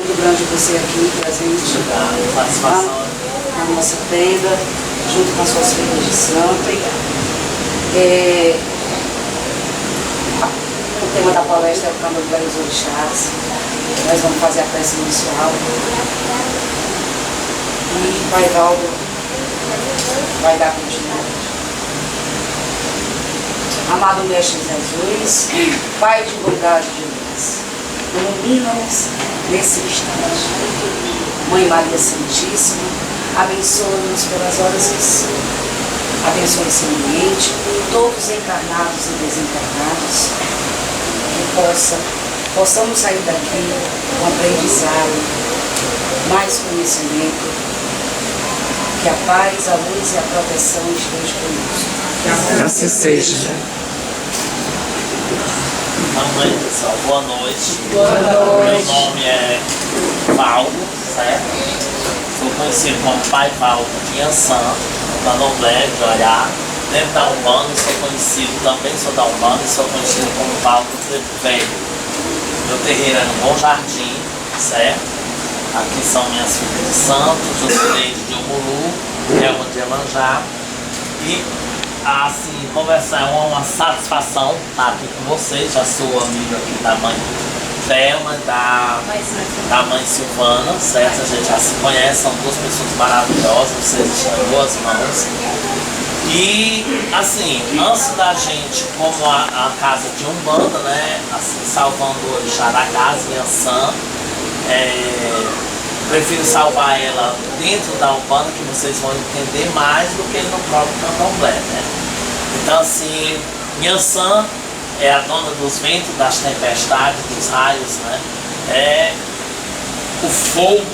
muito grande você aqui presente na nossa tenda, junto com as suas filhas de santo. O tema da palestra é o Candomblé dos Orixás. Nós vamos fazer a prece inicial. E o Pai Valdo vai dar continuidade. Amado Mestre Jesus, Pai de bondade de luz, ilumina-nos nesse instante. Mãe Maria Santíssima, abençoa-nos pelas horas que são. Abençoa esse ambiente, todos encarnados e desencarnados, que possamos sair daqui com aprendizado, mais conhecimento, que a paz, a luz e a proteção estejam conosco. Que assim seja. Mamãe, pessoal, boa noite. Boa noite. Meu nome é Paulo, certo? Sou conhecido como Pai Paulo de Iansã, no Candomblé de Oiá. Dentro da Umbanda, sou conhecido, também sou da Umbanda e sou conhecido como Paulo do Preto Velho. Meu terreiro é no Bom Jardim, certo? Aqui são minhas filhas de santo, Josileide de Umuru, Elma de Emanjá. E assim, conversar é uma satisfação estar aqui com vocês. Já sou amigo aqui da mãe Thelma, da mãe Silvana, certo? A gente já se conhece, são duas pessoas maravilhosas, vocês estão em boas mãos. E assim, antes da gente, como a casa de Umbanda, né? Assim, salvando o orixá da casa, Iansã, prefiro salvar ela dentro da Umbanda, que vocês vão entender mais do que no próprio Candomblé, né? Então assim, Iansã é a dona dos ventos, das tempestades, dos raios, né? É o fogo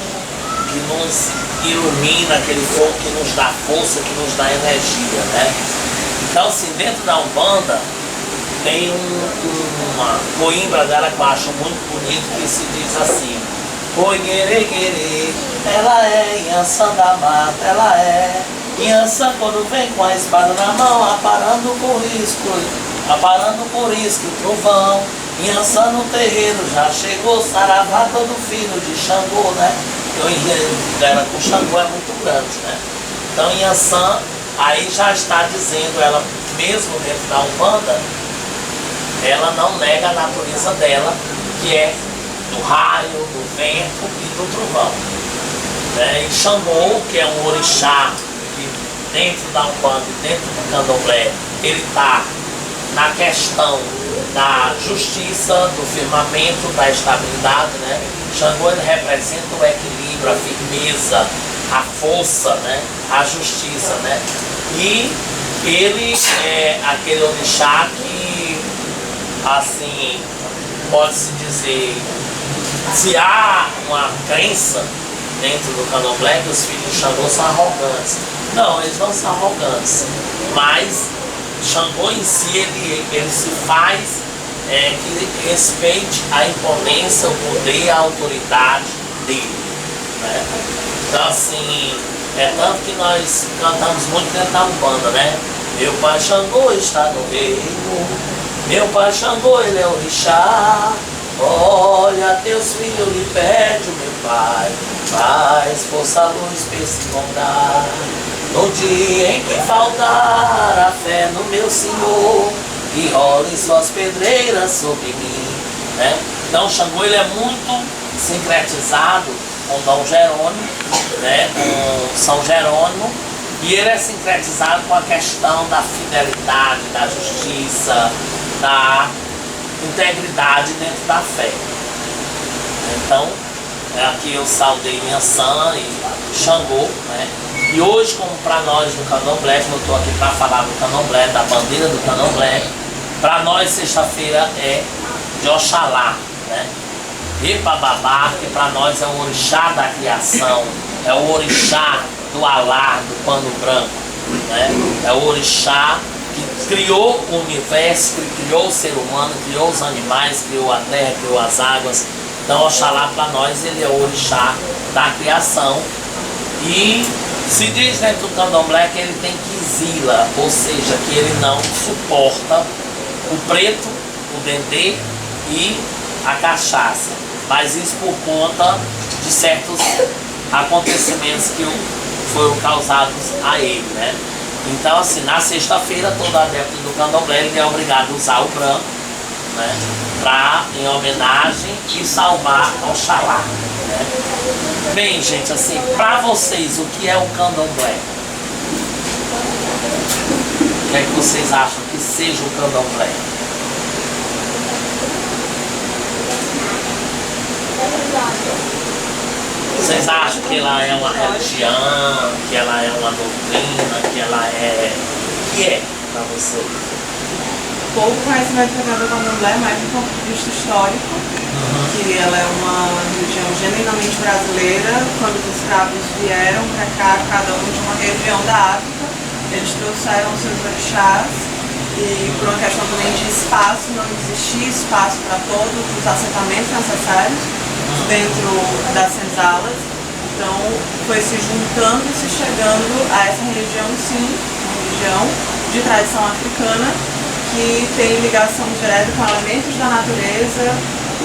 que nos ilumina, aquele fogo que nos dá força, que nos dá energia, né? Então assim, dentro da Umbanda tem uma coimbra dela que eu acho muito bonito, que se diz assim: Oiê, ela é Iansã da mata, ela é Iansã quando vem com a espada na mão, aparando por risco o trovão. Iansã no terreiro já chegou, saravá todo filho de Xangô, né? O enredo dela com Xangô é muito grande, né? Então Iansã aí já está dizendo, ela mesmo dentro da Umbanda, ela não nega a natureza dela, que é do raio, do vento e do trovão, né? E Xangô, que é um orixá que dentro da Umbanda e dentro do Candomblé, ele está na questão da justiça, do firmamento, da estabilidade, né? Xangô, ele representa o equilíbrio, a firmeza, a força, né? A justiça, né? E ele é aquele orixá que, assim, pode-se dizer, se há uma crença dentro do Candomblé que os filhos de Xangô são arrogantes. Não, eles não são arrogantes, mas Xangô em si, ele se faz que respeite a imponência, o poder, a autoridade dele, né? Então assim, é tanto que nós cantamos muito dentro da Umbanda, né? Meu pai Xangô está no reino, meu pai Xangô, ele é orixá. Olha, teus filhos lhe pede, meu pai, faz força, luz, perscondar. No dia em que faltar a fé no meu Senhor, e rolem suas pedreiras sobre mim, né? Então Xangô, ele é muito sincretizado com Dom Jerônimo, né? Com São Jerônimo, e ele é sincretizado com a questão da fidelidade, da justiça, da integridade dentro da fé. Então, aqui eu saudei Iansã e Xangô, né? E hoje, como para nós do Candomblé, eu estou aqui para falar do Candomblé, da bandeira do Candomblé, para nós sexta-feira é de Oxalá, né? Ipababá, que para nós é o orixá da criação, é o orixá do alar, do pano branco, né? É o orixá que criou o universo, que criou o ser humano, criou os animais, criou a terra, criou as águas. Então Oxalá para nós, ele é o orixá da criação. E se diz dentro do Candomblé que ele tem quizila, ou seja, que ele não suporta o preto, o dendê e a cachaça. Mas isso por conta de certos acontecimentos que foram causados a ele, né? Então, assim, na sexta-feira, todo adepto do candomblé ele é obrigado a usar o branco, né? Em homenagem e salvar Oxalá, né? Bem, gente, assim, para vocês, o que é o candomblé? O que é que vocês acham que seja o candomblé? Vocês acham que ela é uma religião, que ela é uma doutrina, que ela é... O que é para vocês? Pouco conhecimento do candomblé, mais do ponto de vista histórico, que ela é uma religião genuinamente brasileira. Quando os escravos vieram para cá, cada um de uma região da África, eles trouxeram seus orixás e por uma questão também de espaço, não existia espaço para todos os assentamentos necessários dentro das senzalas. Então foi se juntando e se chegando a essa religião, sim, uma religião de tradição africana, que tem ligação direta com elementos da natureza,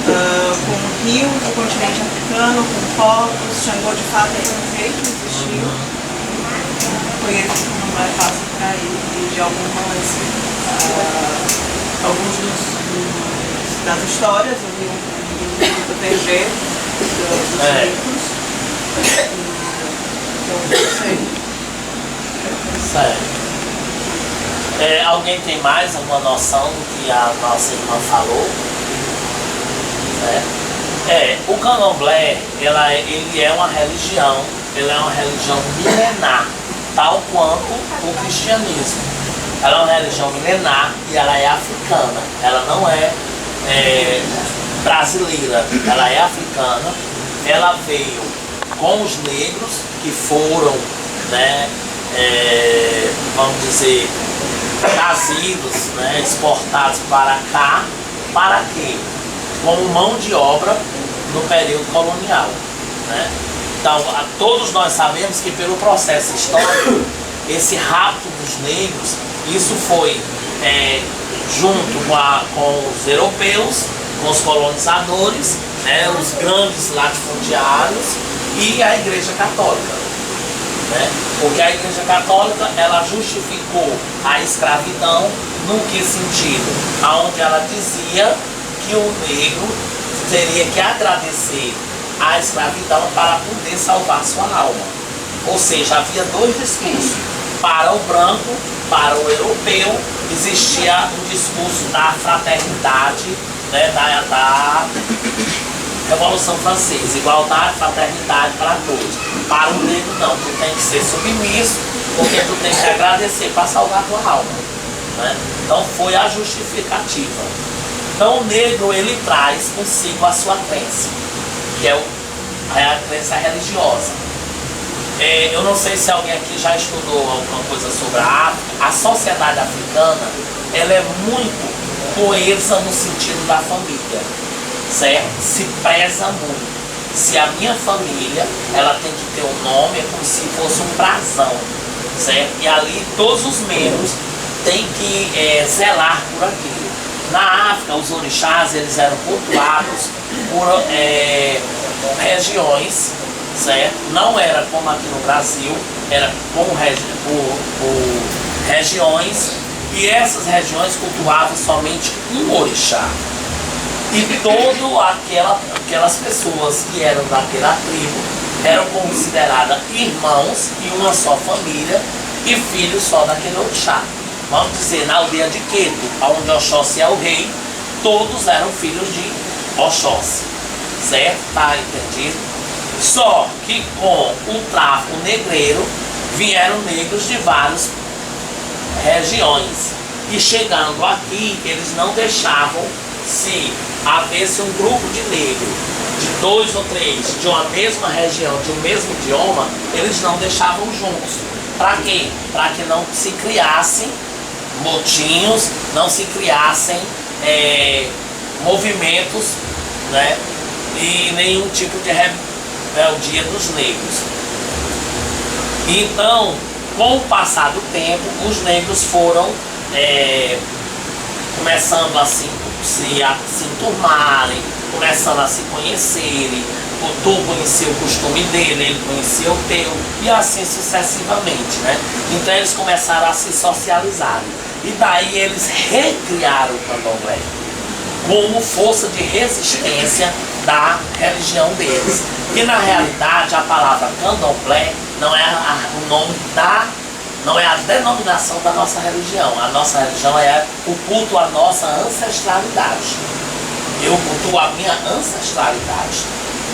com rios do continente africano, com povos. Xangô de fato é um rei que existiu. Conheço que não é fácil por aí, e de alguns das histórias, eu vi do TG, dos ricos. Então, não sei. Certo. Alguém tem mais alguma noção do que a nossa irmã falou? O candomblé, ele é uma religião, milenar, tal quanto o cristianismo. Ela é uma religião milenar e ela é africana. Ela não é brasileira, ela é africana. Ela veio com os negros que foram, né, vamos dizer, trazidos, né, exportados para cá, para quê? Como mão de obra no período colonial, né? Então, todos nós sabemos que pelo processo histórico, esse rapto dos negros, isso foi junto com os europeus, com os colonizadores, né, os grandes latifundiários e a Igreja Católica. Né? Porque a Igreja Católica, ela justificou a escravidão no que sentido? Aonde ela dizia que o negro teria que agradecer a escravidão para poder salvar sua alma. Ou seja, havia dois discursos. Para o branco, para o europeu, existia um discurso da fraternidade, né, da Revolução Francesa, igualdade, fraternidade para todos. Para o negro não, tu tem que ser submisso, porque tu tem que agradecer para salvar tua alma, né? Então foi a justificativa. Então o negro, ele traz consigo a sua crença, que é a crença religiosa. Eu não sei se alguém aqui já estudou alguma coisa sobre a África. A sociedade africana, ela é muito coesa no sentido da família, certo? Se preza muito. Se a minha família, ela tem que ter um nome, é como se fosse um brasão, certo? E ali todos os membros têm que zelar por aquilo. Na África, os orixás, eles eram pontuados por regiões, certo? Não era como aqui no Brasil, era por regiões, e essas regiões cultuavam somente um orixá. E todas aquelas pessoas que eram daquela tribo eram consideradas irmãos e uma só família e filhos só daquele orixá. Vamos dizer, na aldeia de Queto, onde Oxóssi é o rei, todos eram filhos de Oxóssi, certo? Tá entendido? Só que com o tráfico negreiro vieram negros de várias regiões e chegando aqui eles não deixavam, se havesse um grupo de negros, de 2 ou 3, de uma mesma região, de um mesmo idioma, eles não deixavam juntos. Para quê? Para que não se criassem motinhos, não se criassem movimentos, né? E nenhum tipo de rebeldia dos negros. Então, com o passar do tempo, os negros foram começando a se enturmarem, começando a se conhecerem, tu conhecia o costume dele, ele conhecia o teu, e assim sucessivamente, né? Então eles começaram a se socializar. E daí eles recriaram o candomblé como força de resistência da religião deles. E na realidade a palavra candomblé não é o nome não é a denominação da nossa religião. A nossa religião é o culto à nossa ancestralidade. Eu cultuo a minha ancestralidade.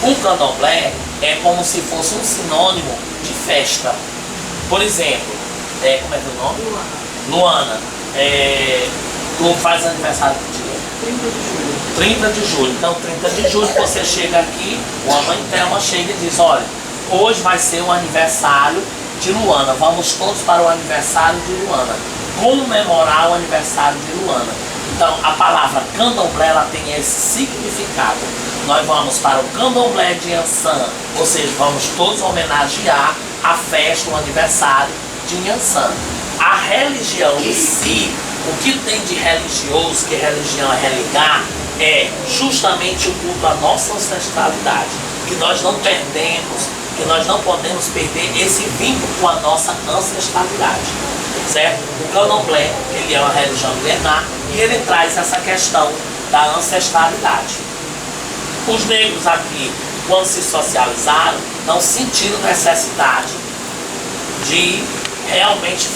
O candomblé é como se fosse um sinônimo de festa. Por exemplo, como é que é o nome? Luana. Tu faz aniversário do dia? 30 de julho. Então, 30 de julho você chega aqui, a mãe Thelma chega e diz, olha, hoje vai ser o aniversário de Luana, vamos todos para o aniversário de Luana, comemorar o aniversário de Luana. Então, a palavra candomblé, ela tem esse significado. Nós vamos para o candomblé de Yansan, ou seja, vamos todos homenagear a festa, o aniversário de Yansan. A religião em si, o que tem de religioso, que religião é religar, é justamente o culto à nossa ancestralidade, que nós não perdemos, que nós não podemos perder esse vínculo com a nossa ancestralidade, certo? O candomblé, ele é uma religião milenar e ele traz essa questão da ancestralidade. Os negros aqui, quando se socializaram, não sentiram necessidade de realmente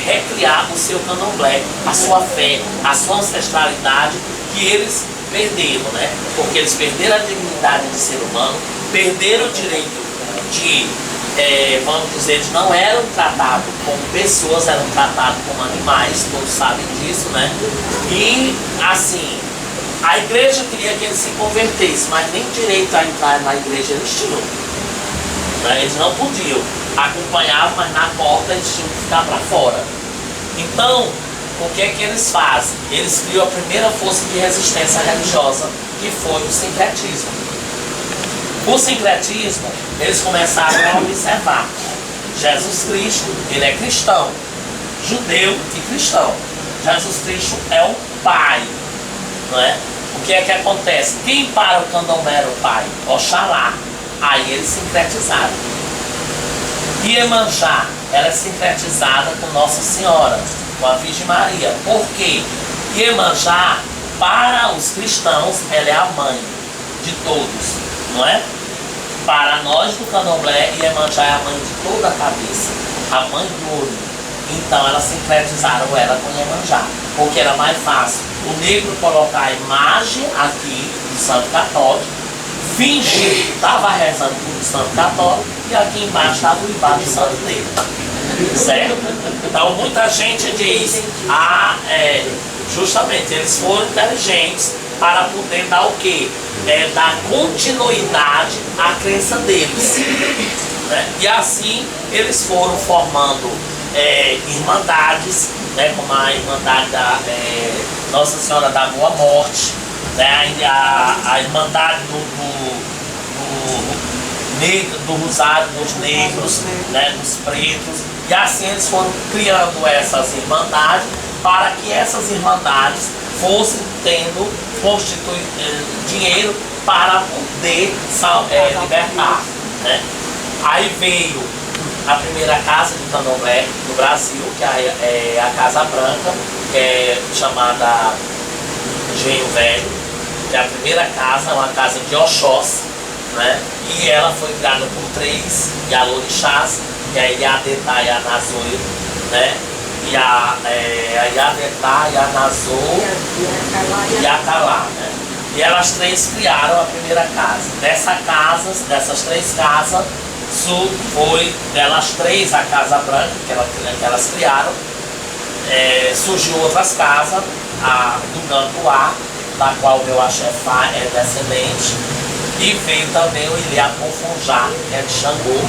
recriar o seu candomblé, a sua fé, a sua ancestralidade que eles perderam, né? Porque eles perderam a dignidade de ser humano, perderam o direito de, vamos dizer, eles não eram tratados como pessoas, eram tratados como animais, todos sabem disso, né? E assim, a igreja queria que eles se convertessem, mas nem direito a entrar na igreja eles tinham, né? Eles não podiam, acompanhavam, mas na porta eles tinham que ficar para fora. Então, o que é que eles fazem? Eles criam a primeira força de resistência religiosa, que foi o sincretismo. O sincretismo, eles começaram a observar. Jesus Cristo, ele é cristão, judeu e cristão. Jesus Cristo é o Pai, não é? O que é que acontece? Quem para o candomblé era o Pai? Oxalá. Aí eles sincretizaram. Iemanjá, ela é sincretizada com Nossa Senhora, com a Virgem Maria. Por quê? Iemanjá, para os cristãos, ela é a mãe de todos, não é? Para nós do candomblé, Iemanjá é a mãe de toda a cabeça, a mãe do olho. Então elas sincretizaram ela com Iemanjá, porque era mais fácil o negro colocar a imagem aqui do santo católico, fingir que estava rezando com o santo católico, e aqui embaixo estava o ibá do santo negro. Certo? Então muita gente diz, justamente, eles foram inteligentes para poder dar o quê? Dar continuidade à crença deles, né? E assim eles foram formando irmandades, né? Como a irmandade da Nossa Senhora da Boa Morte, né? A irmandade do Rosário dos Negros, né? Dos Pretos, e assim eles foram criando essas irmandades para que essas irmandades fossem tendo dinheiro para poder libertar, né? Aí veio a primeira casa de candomblé do Brasil, que é a Casa Branca, que é chamada Engenho Velho, que é a primeira casa, uma casa de Oxós, né? E ela foi criada por 3 Yalorixás, que é Iadetá, Yanazô, né? E a Iadetá, Yanazô e Acalá, né? E elas 3 criaram a primeira casa. Dessas 3 casas, foi delas 3 a Casa Branca, que elas criaram. Surgiu outras casas, a do Gantuá, da qual o meu axé é descendente, e veio também o Ilhaco Fonjá, que é de Xangô,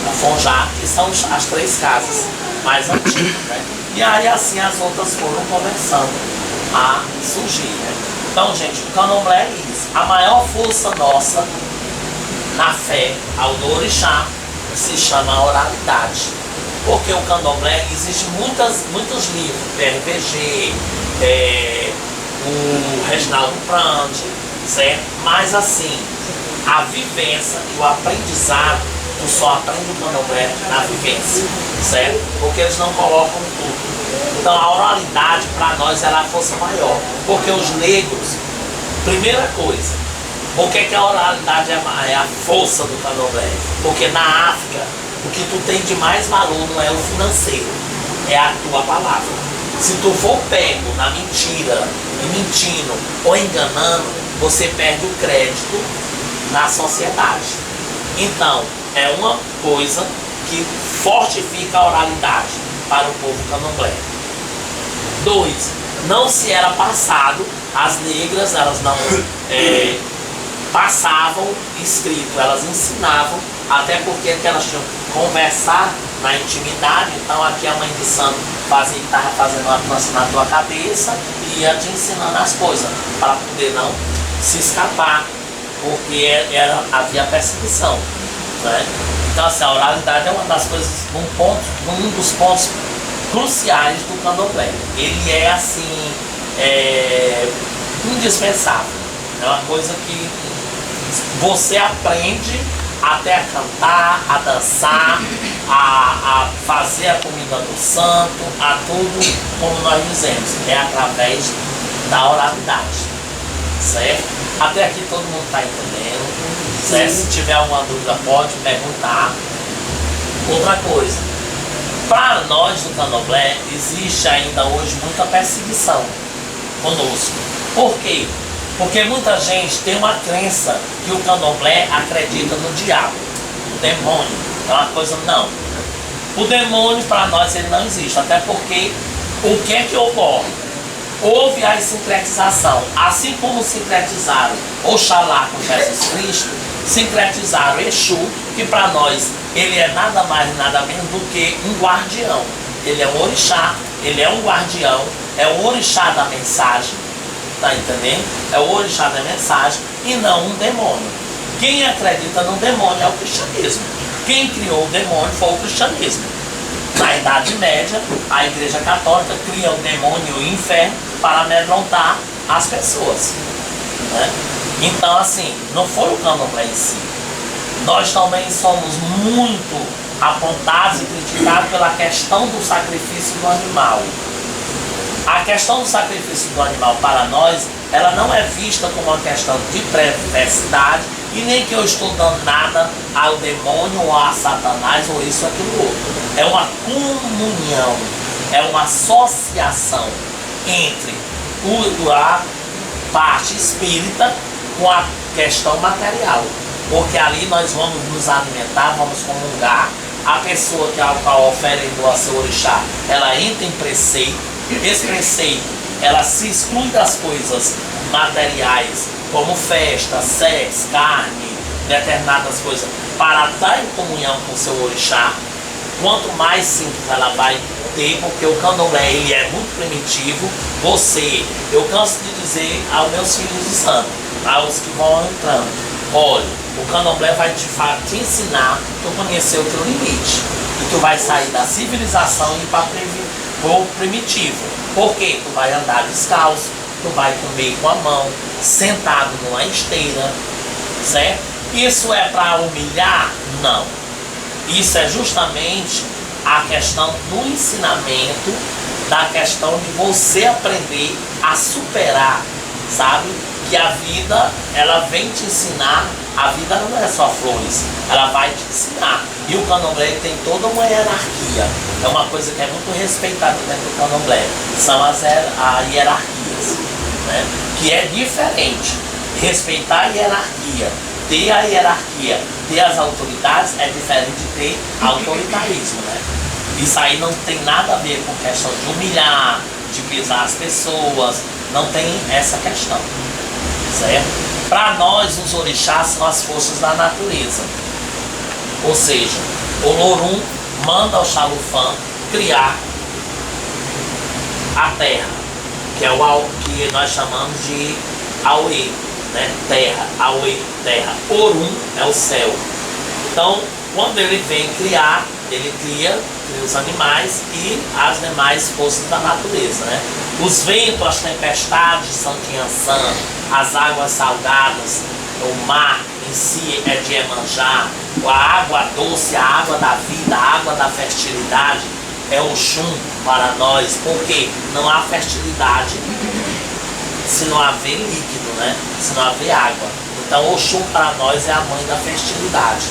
o Fonjá, que são as 3 casas mais antigas, né? E aí assim as outras foram começando a surgir, né? Então, gente, o candomblé é isso. A maior força nossa na fé ao do orixá se chama a oralidade. Porque o candomblé existe muitos livros, PRPG, o Reginaldo Prandi, certo? Mas assim, a vivência e o aprendizado, tu só aprende o candomblé na vivência, certo? Porque eles não colocam tudo. Então a oralidade para nós era a força maior, porque os negros, primeira coisa, por que a oralidade é a força do candomblé? Porque na África, o que tu tem de mais valor não é o financeiro, é a tua palavra. Se tu for pego na mentira, e mentindo ou enganando, você perde o crédito na sociedade. Então, é uma coisa que fortifica a oralidade para o povo candomblé. 2. Não se era passado, as negras, elas não passavam escrito, elas ensinavam, até porque elas tinham que conversar na intimidade. Então aqui a mãe de santo estava fazendo uma trança na tua cabeça e ia te ensinando as coisas, para poder não se escapar, porque havia perseguição, né? Então assim, a oralidade é uma das coisas, um dos pontos cruciais do candomblé. Ele é assim, indispensável. É uma coisa que você aprende até a cantar, a dançar, a fazer a comida do santo, a tudo, como nós dizemos, é através da oralidade, certo? Até aqui todo mundo está entendendo, certo? Se tiver alguma dúvida pode perguntar. Outra coisa, para nós do candomblé existe ainda hoje muita perseguição conosco. Por quê? Porque muita gente tem uma crença que o candomblé acredita no diabo, no demônio. É uma coisa, não. O demônio para nós ele não existe, até porque o que é que ocorre? Houve a sincretização, assim como sincretizaram Oxalá com Jesus Cristo, sincretizaram Exu, que para nós ele é nada mais nada menos do que um guardião. Ele é um orixá, ele é um guardião, é o orixá da mensagem. Tá entendendo? É o orixá da mensagem e não um demônio. Quem acredita no demônio é o cristianismo. Quem criou o demônio foi o cristianismo. Na Idade Média, a Igreja Católica cria o demônio e o inferno para amedrontar as pessoas, né? Então assim, não foi o candomblé em si. Nós também somos muito apontados e criticados pela questão do sacrifício do animal. A questão do sacrifício do animal para nós, ela não é vista como uma questão de perversidade e nem que eu estou dando nada ao demônio ou a Satanás ou isso ou aquilo outro. É uma comunhão, é uma associação entre a parte espírita com a questão material. Porque ali nós vamos nos alimentar, vamos comungar. A pessoa que ofereceu a seu orixá, ela entra em preceito. Esse preceito, ela se exclui das coisas materiais, como festa, sexo, carne, determinadas coisas, para estar em comunhão com o seu orixá. Quanto mais simples ela vai ter, porque o candomblé ele é muito primitivo. Eu canso de dizer aos meus filhos de santo, aos que vão entrando, olha, o candomblé vai te ensinar a conhecer o teu limite, e tu vai sair da civilização e ir para o primitivo. Porque tu vai andar descalço, tu vai comer com a mão, sentado numa esteira, certo? Isso é para humilhar? Não. Isso é justamente a questão do ensinamento, da questão de você aprender a superar, sabe? Que a vida, ela vem te ensinar, a vida não é só flores, ela vai te ensinar. E o candomblé tem toda uma hierarquia, é uma coisa que é muito respeitada dentro do candomblé, são as hierarquias, né? Que é diferente. Respeitar a hierarquia, ter a hierarquia, ter as autoridades é diferente de ter autoritarismo, né? Isso aí não tem nada a ver com questão de humilhar, de pisar as pessoas, não tem essa questão, certo? Para nós, os orixás são as forças da natureza. Ou seja, o Lorum manda ao Xalufã criar a terra, que é o que nós chamamos de Auê, né? Terra, Auê, terra. Orum é o céu. Então, quando ele vem criar, ele cria os animais e as demais forças da natureza, né? Os ventos, as tempestades são de Yansan, as águas salgadas, o mar em si é de Iemanjá, a água doce, a água da vida, a água da fertilidade é Oxum para nós, porque não há fertilidade se não haver líquido, né? Se não haver água. Então Oxum para nós é a mãe da fertilidade,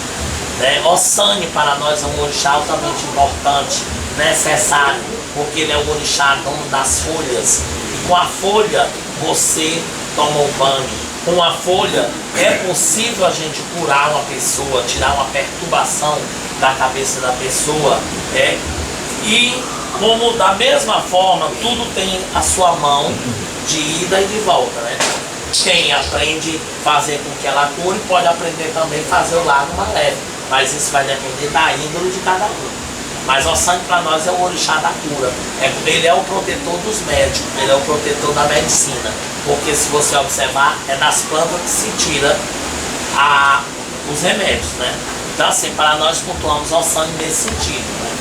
né? Ossane para nós é um orixá altamente importante, necessário, porque ele é o orixá dono das folhas, e com a folha você toma o banho. Com a folha é possível a gente curar uma pessoa, tirar uma perturbação da cabeça da pessoa, e como da mesma forma tudo tem a sua mão de ida e de volta, né? Quem aprende a fazer com que ela cure pode aprender também a fazer o lado maléfico, mas isso vai depender da índole de cada um. Mas o sangue para nós é o orixá da cura. Ele é o protetor dos médicos, ele é o protetor da medicina. Porque se você observar, é das plantas que se tira os remédios, né? Então assim, para nós pontuamos o sangue nesse sentido, né?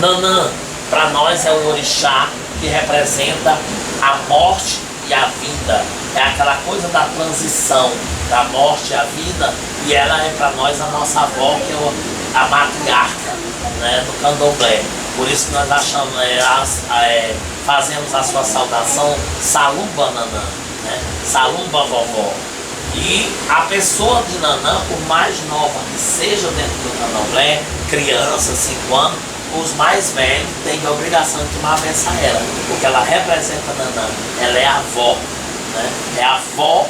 Nanã, para nós é o orixá que representa a morte e a vida. É aquela coisa da transição da morte à vida, e ela é para nós a nossa avó, que é a matriarca, né, do candomblé. Por isso que nós achamos, fazemos a sua saudação Salumba Nanã, né? Salumba vovó. E a pessoa de Nanã, por mais nova que seja dentro do candomblé, criança, 5 anos, os mais velhos têm a obrigação de tomar a benção a ela, porque ela representa Nanã, ela é a avó, né? É a avó.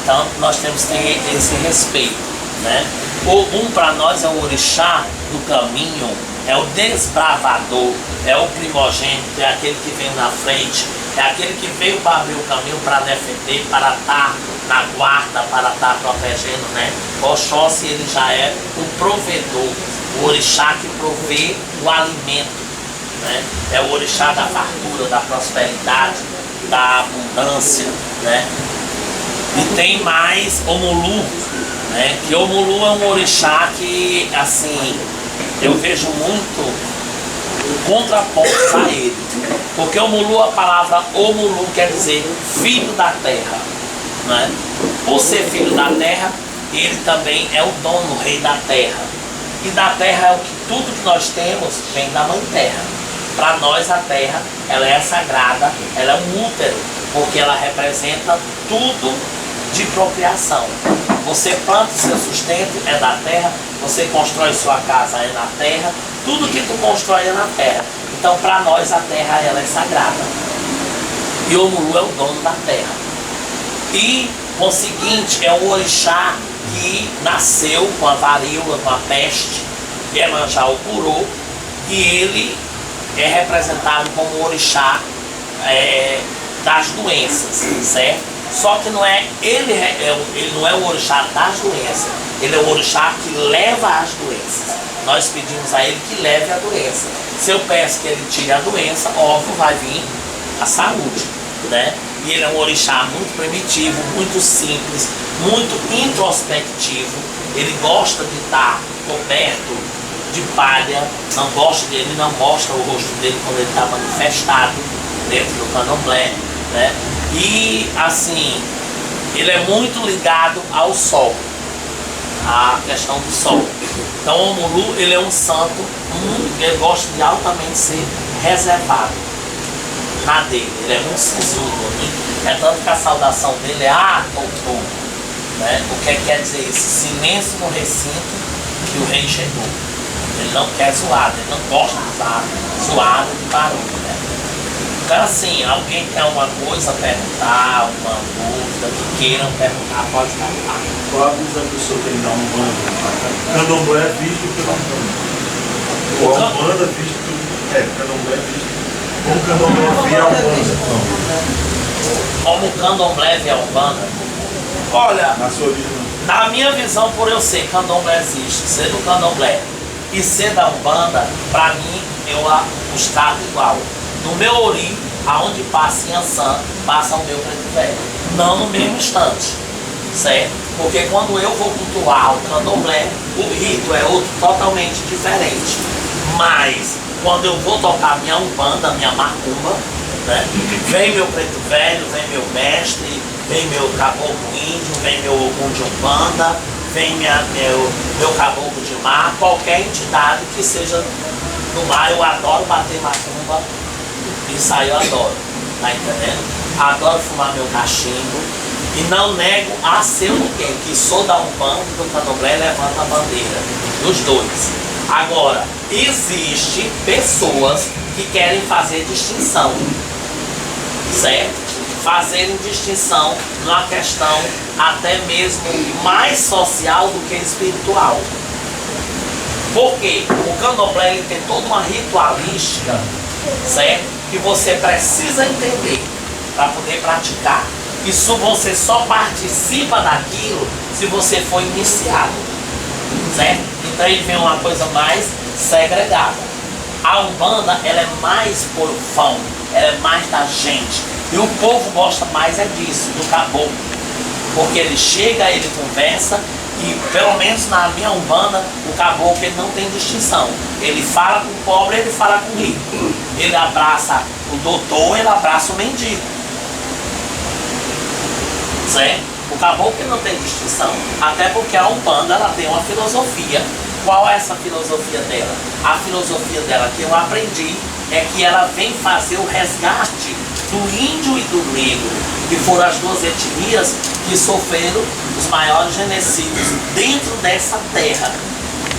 Então nós temos que ter esse respeito, né? Ogum para nós é o orixá do caminho, é o desbravador, é o primogênito, é aquele que vem na frente, é aquele que veio para abrir o caminho, para defender, para estar na guarda, para estar protegendo, né? Oxóssi, ele já é o provedor, o orixá que provê o alimento, né? É o orixá da fartura, da prosperidade, da abundância, né? E tem mais Omulu, né? Que Omulu é um orixá que, assim, eu vejo muito contrapontos a ele. Porque Omulu, a palavra Omulu quer dizer filho da terra, né? Por ser filho da terra, ele também é o dono, o rei da terra. E da terra é o que tudo que nós temos vem da mãe terra. Para nós a terra, ela é sagrada, ela é um útero, porque ela representa tudo de procriação. Você planta o seu sustento, é da terra, você constrói sua casa, é na terra, tudo que tu constrói é na terra. Então para nós a terra, ela é sagrada. E Omulu é o dono da terra. E, conseguinte, é um orixá que nasceu com a varíola, com a peste, Iemanjá o curou, e ele é representado como orixá das doenças, certo? Só que não é, ele não é o orixá das doenças, ele é o orixá que leva as doenças. Nós pedimos a ele que leve a doença. Se eu peço que ele tire a doença, óbvio vai vir a saúde, né? E ele é um orixá muito primitivo, muito simples, muito introspectivo. Ele gosta de estar coberto de palha, ele não mostra o rosto dele quando ele está manifestado dentro do candomblé, né? E assim, ele é muito ligado ao sol, a questão do sol. Então o Omulu, ele é um santo, ele gosta de altamente ser reservado na dele, ele é muito sisudo, né? É tanto que a saudação dele é Tontô, né? O que quer dizer isso? Silêncio no recinto que o rei chegou. Ele não quer zoada, ele não gosta de usar zoada de barulho, né? Então assim, alguém quer uma coisa perguntar, uma dúvida, que queiram perguntar, pode perguntar. Qual a visão que o senhor tem da Umbanda? Candomblé é visto pela Umbanda. Ou a Umbanda é visto pelo... Candomblé é visto. Como o Candomblé vê a Umbanda? Como o Candomblé vê a Umbanda? Olha, Na sua visão. na minha visão, por eu ser Candomblé existe, ser do Candomblé e ser da Umbanda, pra mim, eu os trato igual. No meu ori, aonde passa Inhaçã, passa o meu preto velho. Não no mesmo instante, certo? Porque quando eu vou cultuar o Candomblé, o rito é outro totalmente diferente. Mas, quando eu vou tocar minha Umbanda, minha macumba, né? Vem meu preto velho, vem meu mestre, vem meu caboclo índio, vem meu ogum de umbanda, vem meu caboclo de mar, qualquer entidade que seja no mar. Eu adoro bater macumba, isso aí eu adoro, tá entendendo? Adoro fumar meu cachimbo e não nego a ser ninguém, que sou da Umbanda e do Candomblé, levanta a bandeira dos dois. Agora, existe pessoas que querem fazer distinção, certo? Fazerem distinção numa questão até mesmo mais social do que espiritual. Porque o Candomblé ele tem toda uma ritualística, certo? Que você precisa entender para poder praticar. Isso você só participa daquilo se você for iniciado, certo? Então ele vem uma coisa mais segregada. A Umbanda, ela é mais povão, ela é mais da gente. E o povo gosta mais é disso, do caboclo. Porque ele chega, ele conversa, e pelo menos na minha Umbanda, o caboclo ele não tem distinção. Ele fala com o pobre, ele fala com o rico. Ele abraça o doutor, ele abraça o mendigo. Certo? O caboclo não tem distinção. Até porque a Umbanda ela tem uma filosofia. Qual é essa filosofia dela? A filosofia dela que eu aprendi é que ela vem fazer o resgate do índio e do negro, que foram as duas etnias que sofreram os maiores genocídios dentro dessa terra.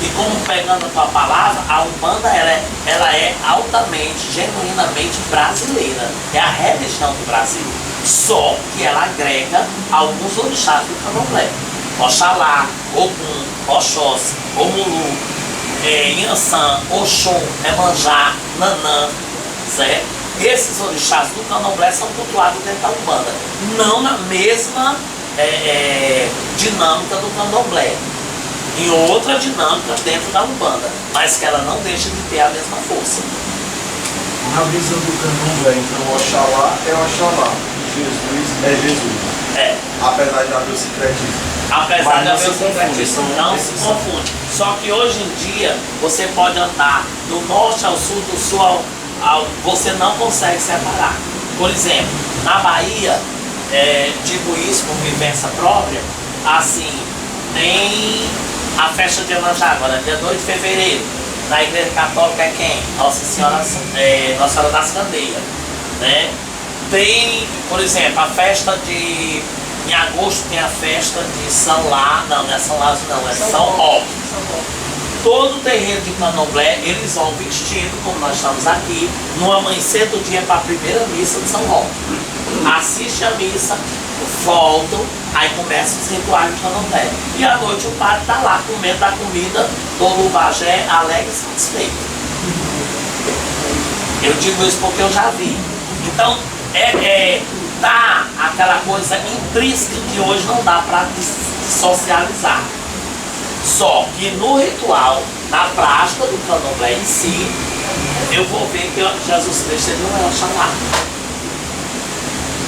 E como pegando a tua palavra, a Umbanda ela é altamente, genuinamente brasileira. É a religião do Brasil. Só que ela agrega alguns orixás do Candomblé. Oxalá, Ogum, Oxóssi, Omulu, Inhansã, Oxum, Emanjá, Nanã, certo? Esses orixás do Candomblé são cultuados dentro da Umbanda. Não na mesma dinâmica do Candomblé. Em outra dinâmica dentro da Umbanda. Mas que ela não deixa de ter a mesma força. Na visão do Candomblé, então Oxalá é Oxalá, Jesus é Jesus. É. Apesar de haver o sincretismo. Apesar de haver o confunde, sincretismo, não se confunde. Só que hoje em dia, você pode andar do norte ao sul, do sul você não consegue separar. Por exemplo, na Bahia, digo isso por vivência própria, assim, tem a festa de Iemanjá, agora, dia 2 de fevereiro. Na igreja católica é quem? Nossa Senhora das Candeias, né? Tem, por exemplo, a festa de... Em agosto tem a festa de São Lázaro, não é São Lázaro não, é São Roque. Todo terreiro de Candomblé, eles vão vestido, como nós estamos aqui, no amanhecer do dia para a primeira missa de São Roque. Assiste a missa, voltam, aí começam os rituais de Candomblé. E à noite o padre está lá comendo a comida do Lubagé, alegre e satisfeito. Eu digo isso porque eu já vi. Então, dá aquela coisa intrínseca que hoje não dá para socializar. Só que no ritual, na prática do Candomblé em si, eu vou ver que Jesus Cristo ele não é Oxalá.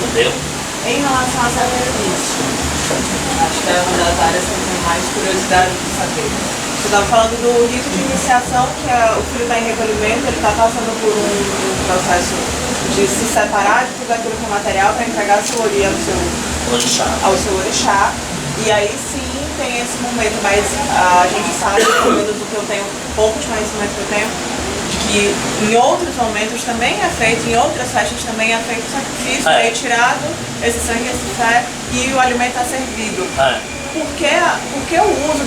Entendeu? Em relação à sacrifício, acho que é uma das áreas que eu tenho mais curiosidade de saber. Você estava falando do rito de iniciação, que o filho está em recolhimento, ele está passando por um processo de se separar de tudo aquilo que é material para entregar a sua ori ao seu orixá. E aí sim tem esse momento, mas a gente sabe, pelo menos do que eu tenho, pouco de conhecimento que eu tenho, de que em outros momentos também é feito, em outras festas também é feito sacrifício, é tirado esse sangue, esse fé e o alimento é servido. Por que o uso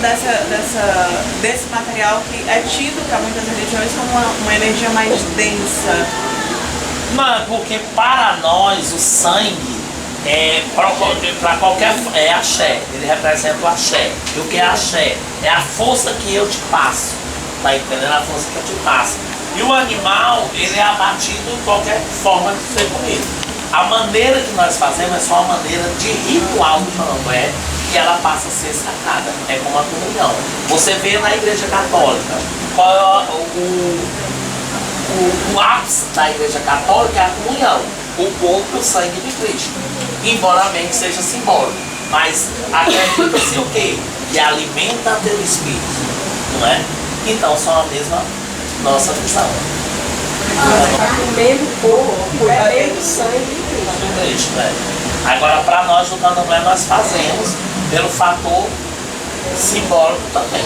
desse material que é tido para muitas religiões como uma energia mais densa? Não, porque para nós o sangue para qualquer é axé, ele representa o axé. E o que é axé? É a força que eu te passo, tá entendendo? A força que eu te passo. E o animal, ele é abatido em qualquer forma de ser comido. A maneira que nós fazemos é só uma maneira de ritual do Candomblé, que ela passa a ser sagrada. É como a comunhão. Você vê na igreja católica, qual é o ápice da igreja católica é a comunhão, o corpo e o sangue de Cristo. Embora a mente seja simbólica, mas acredita-se o quê? Que alimenta teu espírito, não é? Então são a mesma nossa visão. Está comendo o corpo, bebendo sangue. Cristo, né? Agora, para nós do candomblé, nós fazemos pelo fator simbólico também.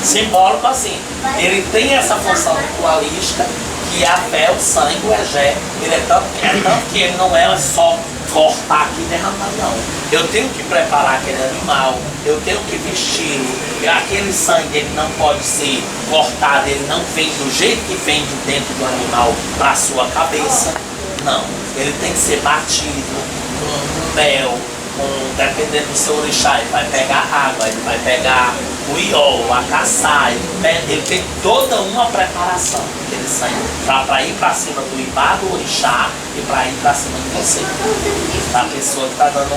Simbólico assim, ele tem essa função ritualística que a fé, o sangue, o egé, ele é tanto que ele não é só cortar aqui e derramar, não. Eu tenho que preparar aquele animal, eu tenho que vesti-lo, aquele sangue ele não pode ser cortado, ele não vem do jeito que vem de dentro do animal para a sua cabeça, não. Ele tem que ser batido com mel, dependendo do seu orixá, ele vai pegar água, ele vai pegar o iol, a caçá, ele tem toda uma preparação, aquele sangue, para ir para cima do ibá, do orixá e para ir para cima de você, da pessoa que está dando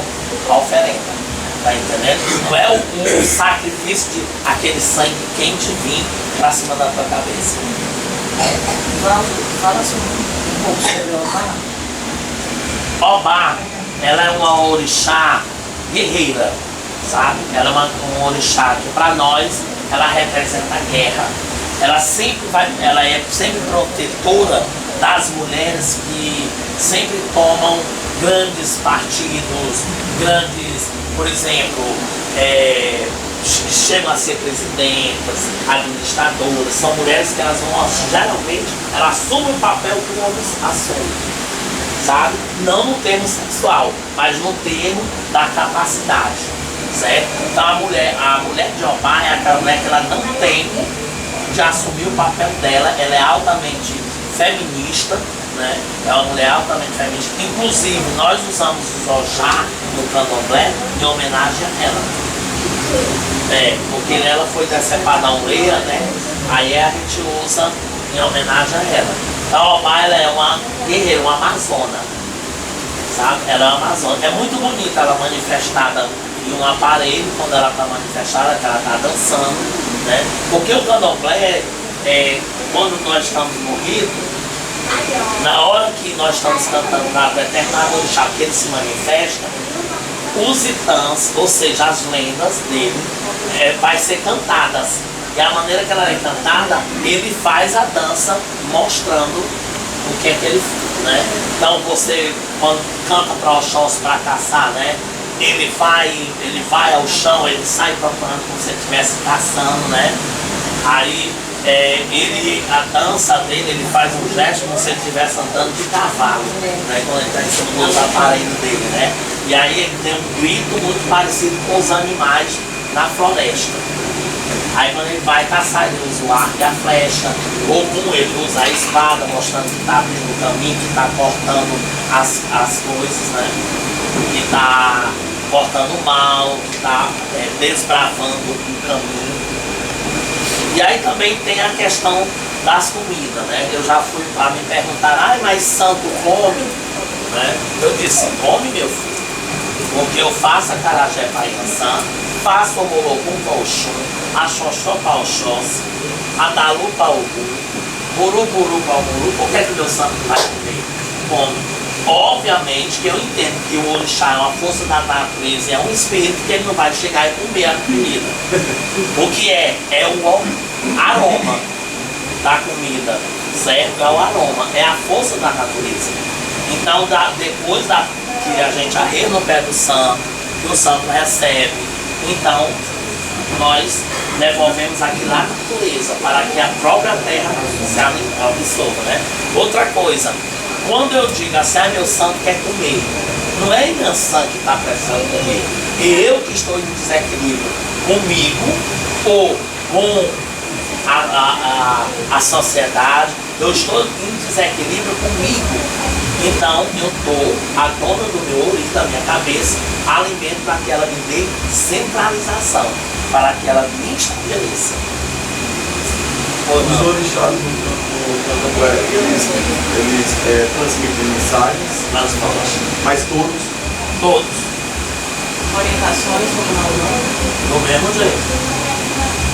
a oferenda, tá entendendo? Não é o sacrifício de aquele sangue quente vir para cima da tua cabeça. Fala um pouco sobre o Obá. Obá, ela é uma orixá guerreira, sabe? Ela é uma orixá que para nós ela representa a guerra. Ela é sempre protetora das mulheres que sempre tomam grandes partidos, por exemplo, chegam a ser presidentas, administradoras, são mulheres que elas vão, geralmente, elas assumem o papel que o homem assume. Sabe? Não no termo sexual, mas no termo da capacidade, certo? Então a mulher de Obá é aquela mulher que ela não tem de assumir o papel dela, ela é altamente feminista, né? É uma mulher altamente feminista, inclusive nós usamos o Ojá no candomblé em homenagem a ela. Porque ela foi decepada a ureia, né? Aí a gente usa em homenagem a ela. A Obá, ela é uma guerreira, uma amazona, sabe? Ela é uma amazona. É muito bonita ela manifestada em um aparelho, quando ela está manifestada, que ela está dançando, né? Porque o candomblé, quando nós estamos no rito, na hora que nós estamos cantando para determinado orixá que ele se manifesta, os itãs, ou seja, as lendas dele, vai ser cantadas. E a maneira que ela é cantada, ele faz a dança mostrando o que é que ele faz, né? Então você, quando canta para Oxóssi para caçar, né? Ele vai ao chão, ele sai procurando como se ele estivesse caçando, né? Aí a dança dele, ele faz um gesto como se ele estivesse andando de cavalo, né? Quando ele está em cima dos aparelhos dele, né? E aí ele tem um grito muito parecido com os animais na floresta. Aí quando ele vai caçar, ele usa o arco e a flecha, ou como ele usa a espada, mostrando que está abrindo o caminho, que está cortando as coisas, né? Que está cortando o mal, que está desbravando o caminho. E aí também tem a questão das comidas, né? Eu já fui para me perguntar, mas santo come? Né? Eu disse, come, meu filho, porque eu faço acarajé para Iansã, faço o molocum para Oxum, a xoxó para Oxóssi, a dalu para Ogum, buruburu para o Muru. Por que é que o meu santo vai comer? Come. Obviamente que eu entendo que o orixá é uma força da natureza, é um espírito que ele não vai chegar e comer a comida. O que é o aroma da comida, certo? É o aroma, é a força da natureza. Então, depois que a gente arreia no pé do santo, que o santo recebe, então nós devolvemos aquilo à natureza, para que a própria terra se absorva, né? Outra coisa, quando eu digo assim, meu santo quer comer, não é Iansã que está precisando comer, é eu que estou em desequilíbrio comigo ou com a sociedade, eu estou em desequilíbrio comigo. Então eu estou, a dona do meu ouriço, da minha cabeça, alimento para que ela me dê centralização, para que ela me estabeleça. Os orixás no candomblé, eles transmitem mensagens, mas todos? Todos. Orientações como Do mesmo jeito.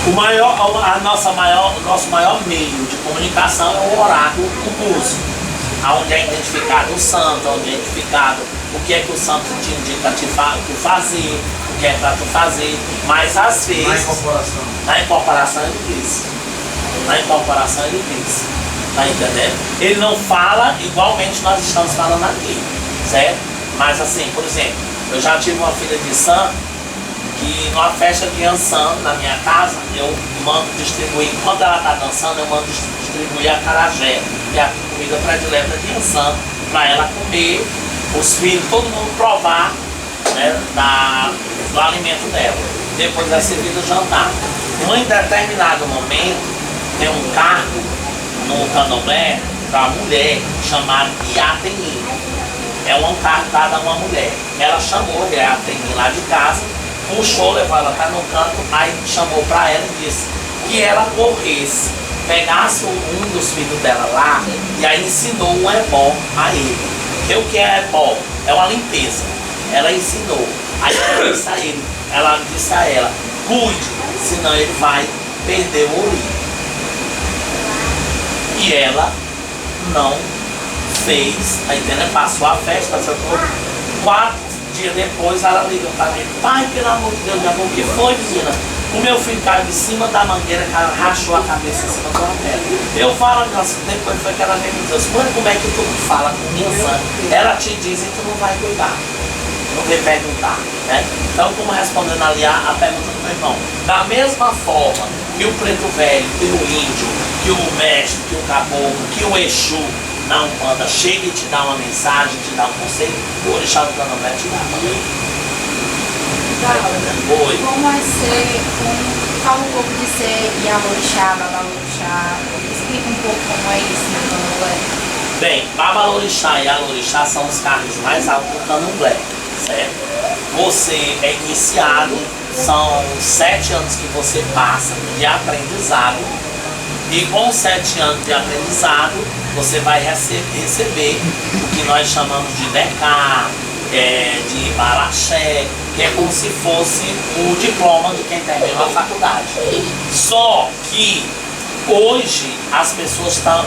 O nosso maior meio de comunicação é o oráculo, o búzio, onde é identificado o santo, onde é identificado o que é que o santo te indica tu fazer, o que é para tu fazer, mas às vezes... Na incorporação ele diz. tá entendendo? Ele não fala igualmente nós estamos falando aqui, certo? Mas assim, por exemplo, eu já tive uma filha de santo que numa festa de Yansan na minha casa, eu mando distribuir, quando ela está dançando, eu mando distribuir a acarajé, que é a comida predileta de Yansan, para ela comer, os filhos, todo mundo provar, né, do alimento dela. Depois é servido o jantar. Em determinado momento, tem um cargo no candomblé para mulher chamado Iateni. É um cargo dado a uma mulher. Ela chamou a Iateni lá de casa, puxou, levou ela para no canto, aí chamou para ela e disse que ela corresse, pegasse um dos filhos dela lá e aí ensinou um ebó a ele. Que o que é ebó? É uma limpeza. Ela ensinou. Aí ela disse a ela, cuide, senão ele vai perder o olho. E ela não fez, tá entendendo? Passou a festa, passou tudo. 4 dias depois ela ligou para mim, pai, pelo amor de Deus, meu amor, o que foi, menina? O meu filho caiu de cima da mangueira, rachou a cabeça em cima da pedra. Eu falo, nossa, depois foi que ela veio me dizer, mãe, como é que tu fala com minha sangue? Ela te diz e tu não vai cuidar. Não vem perguntar, né? Então, como respondendo ali a pergunta do meu irmão, da mesma forma que o preto velho, que o índio, que o mestre, que o caboclo, que o Exu na Umbanda chega e te dá uma mensagem, te dá um conselho, o orixá do candomblé te dá também. Oi. Como é ser, fala um pouco de ser Yaorixá, Babalorixá, explica um pouco como é isso no candomblé. Bem, Babalorixá e Alorixá são os cargos mais altos do candomblé, certo? Você é iniciado, são 7 anos que você passa de aprendizado, e com 7 anos de aprendizado, você vai receber o que nós chamamos de decá, de balaxé, que é como se fosse o diploma de quem terminou a faculdade. Só que hoje as pessoas estão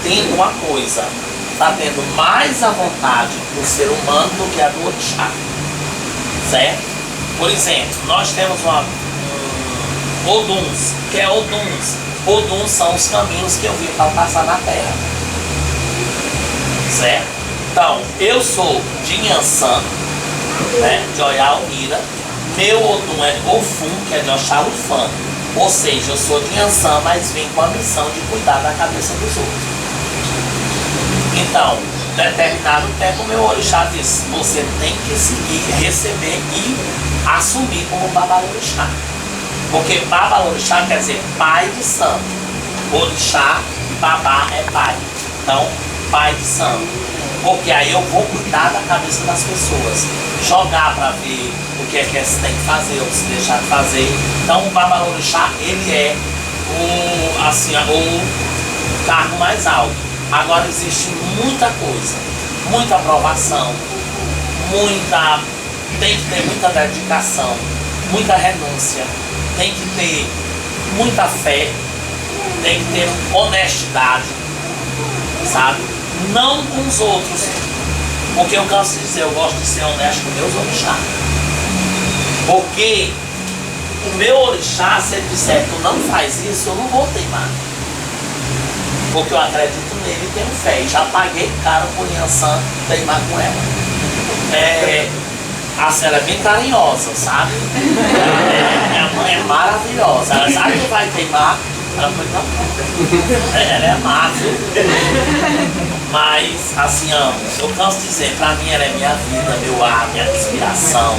tendo uma coisa, está tendo mais a vontade do ser humano do que a do orixá, certo? Por exemplo, nós temos Oduns, que é Oduns. Oduns são os caminhos que eu vim para passar na terra, certo? Então, eu sou de Yansan, né, de Oiaumira. Meu Odum é Ofum, que é de Oxalufã. Ou seja, eu sou de Yansan, mas vim com a missão de cuidar da cabeça dos outros. Então, determinado tempo, meu orixá disse, você tem que seguir, receber e assumir como Babalorixá. Porque Babalorixá quer dizer pai de santo. Orixá e babá é pai. Então, pai de santo. Porque aí eu vou cuidar da cabeça das pessoas. Jogar para ver o que é que se tem que fazer ou se deixar de fazer. Então, o Babalorixá, ele é o cargo mais alto. Agora, existe muita coisa. Muita aprovação. Tem que ter muita dedicação. Muita renúncia. Tem que ter muita fé, tem que ter honestidade, sabe? Não com os outros, porque eu canso de dizer, eu gosto de ser honesto com meus orixás. Porque o meu orixá, se ele disser, tu não faz isso, eu não vou teimar. Porque eu acredito nele e tenho fé. E já paguei caro por Yansan teimar com ela. A senhora é bem carinhosa, sabe? Minha mãe é maravilhosa. Ela sabe que vai teimar. Ela foi, não. Ela é má, viu? Mas, assim, eu canso de dizer, pra mim ela é minha vida, meu ar, minha inspiração.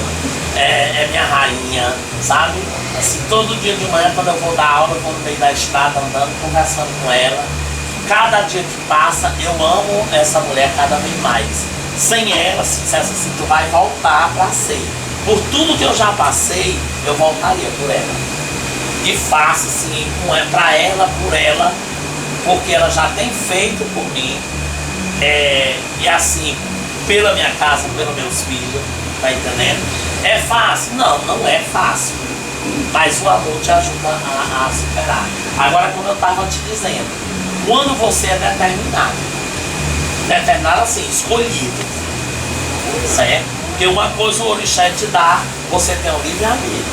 É minha rainha, sabe? Assim, todo dia de manhã, quando eu vou dar aula, eu vou no meio da estrada, andando, conversando com ela. Cada dia que passa, eu amo essa mulher cada vez mais. Sem ela, se dissesse assim, tu vai voltar para ser. Por tudo que eu já passei, eu voltaria por ela. E faço assim, para ela, por ela, porque ela já tem feito por mim. E assim, pela minha casa, pelos meus filhos, tá entendendo? É fácil? Não, não é fácil. Mas o amor te ajuda a superar. Agora, como eu estava te dizendo, quando você é determinado assim, escolhido, certo? Porque uma coisa o orixá te dá, você tem um livre-arbítrio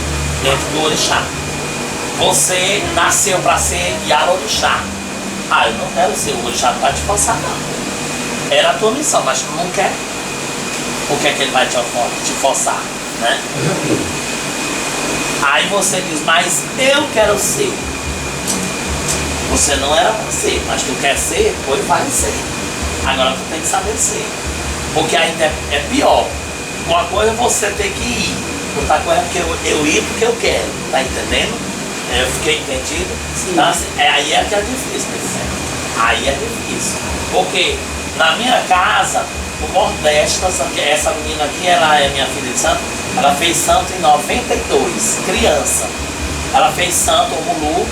dentro do orixá. Você nasceu para ser Yalorixá, Ah, eu não quero ser, o orixá não vai te forçar não. Era a tua missão, mas tu não quer. Por que é que ele vai te forçar, né? Aí você diz, mas eu quero ser. Você não era para ser, mas tu quer ser, pois vai ser. Agora tu tem que saber ser. Porque ainda é pior. Uma coisa é você ter que ir. Outra coisa é porque eu ir porque eu quero. Tá entendendo? Eu fiquei entendido? Sim. Então, assim, aí é que é difícil, né? Aí é difícil. Porque na minha casa, o Nordeste, essa menina aqui, ela é minha filha de santo, ela fez santo em 92, criança. Ela fez santo, o Mulu,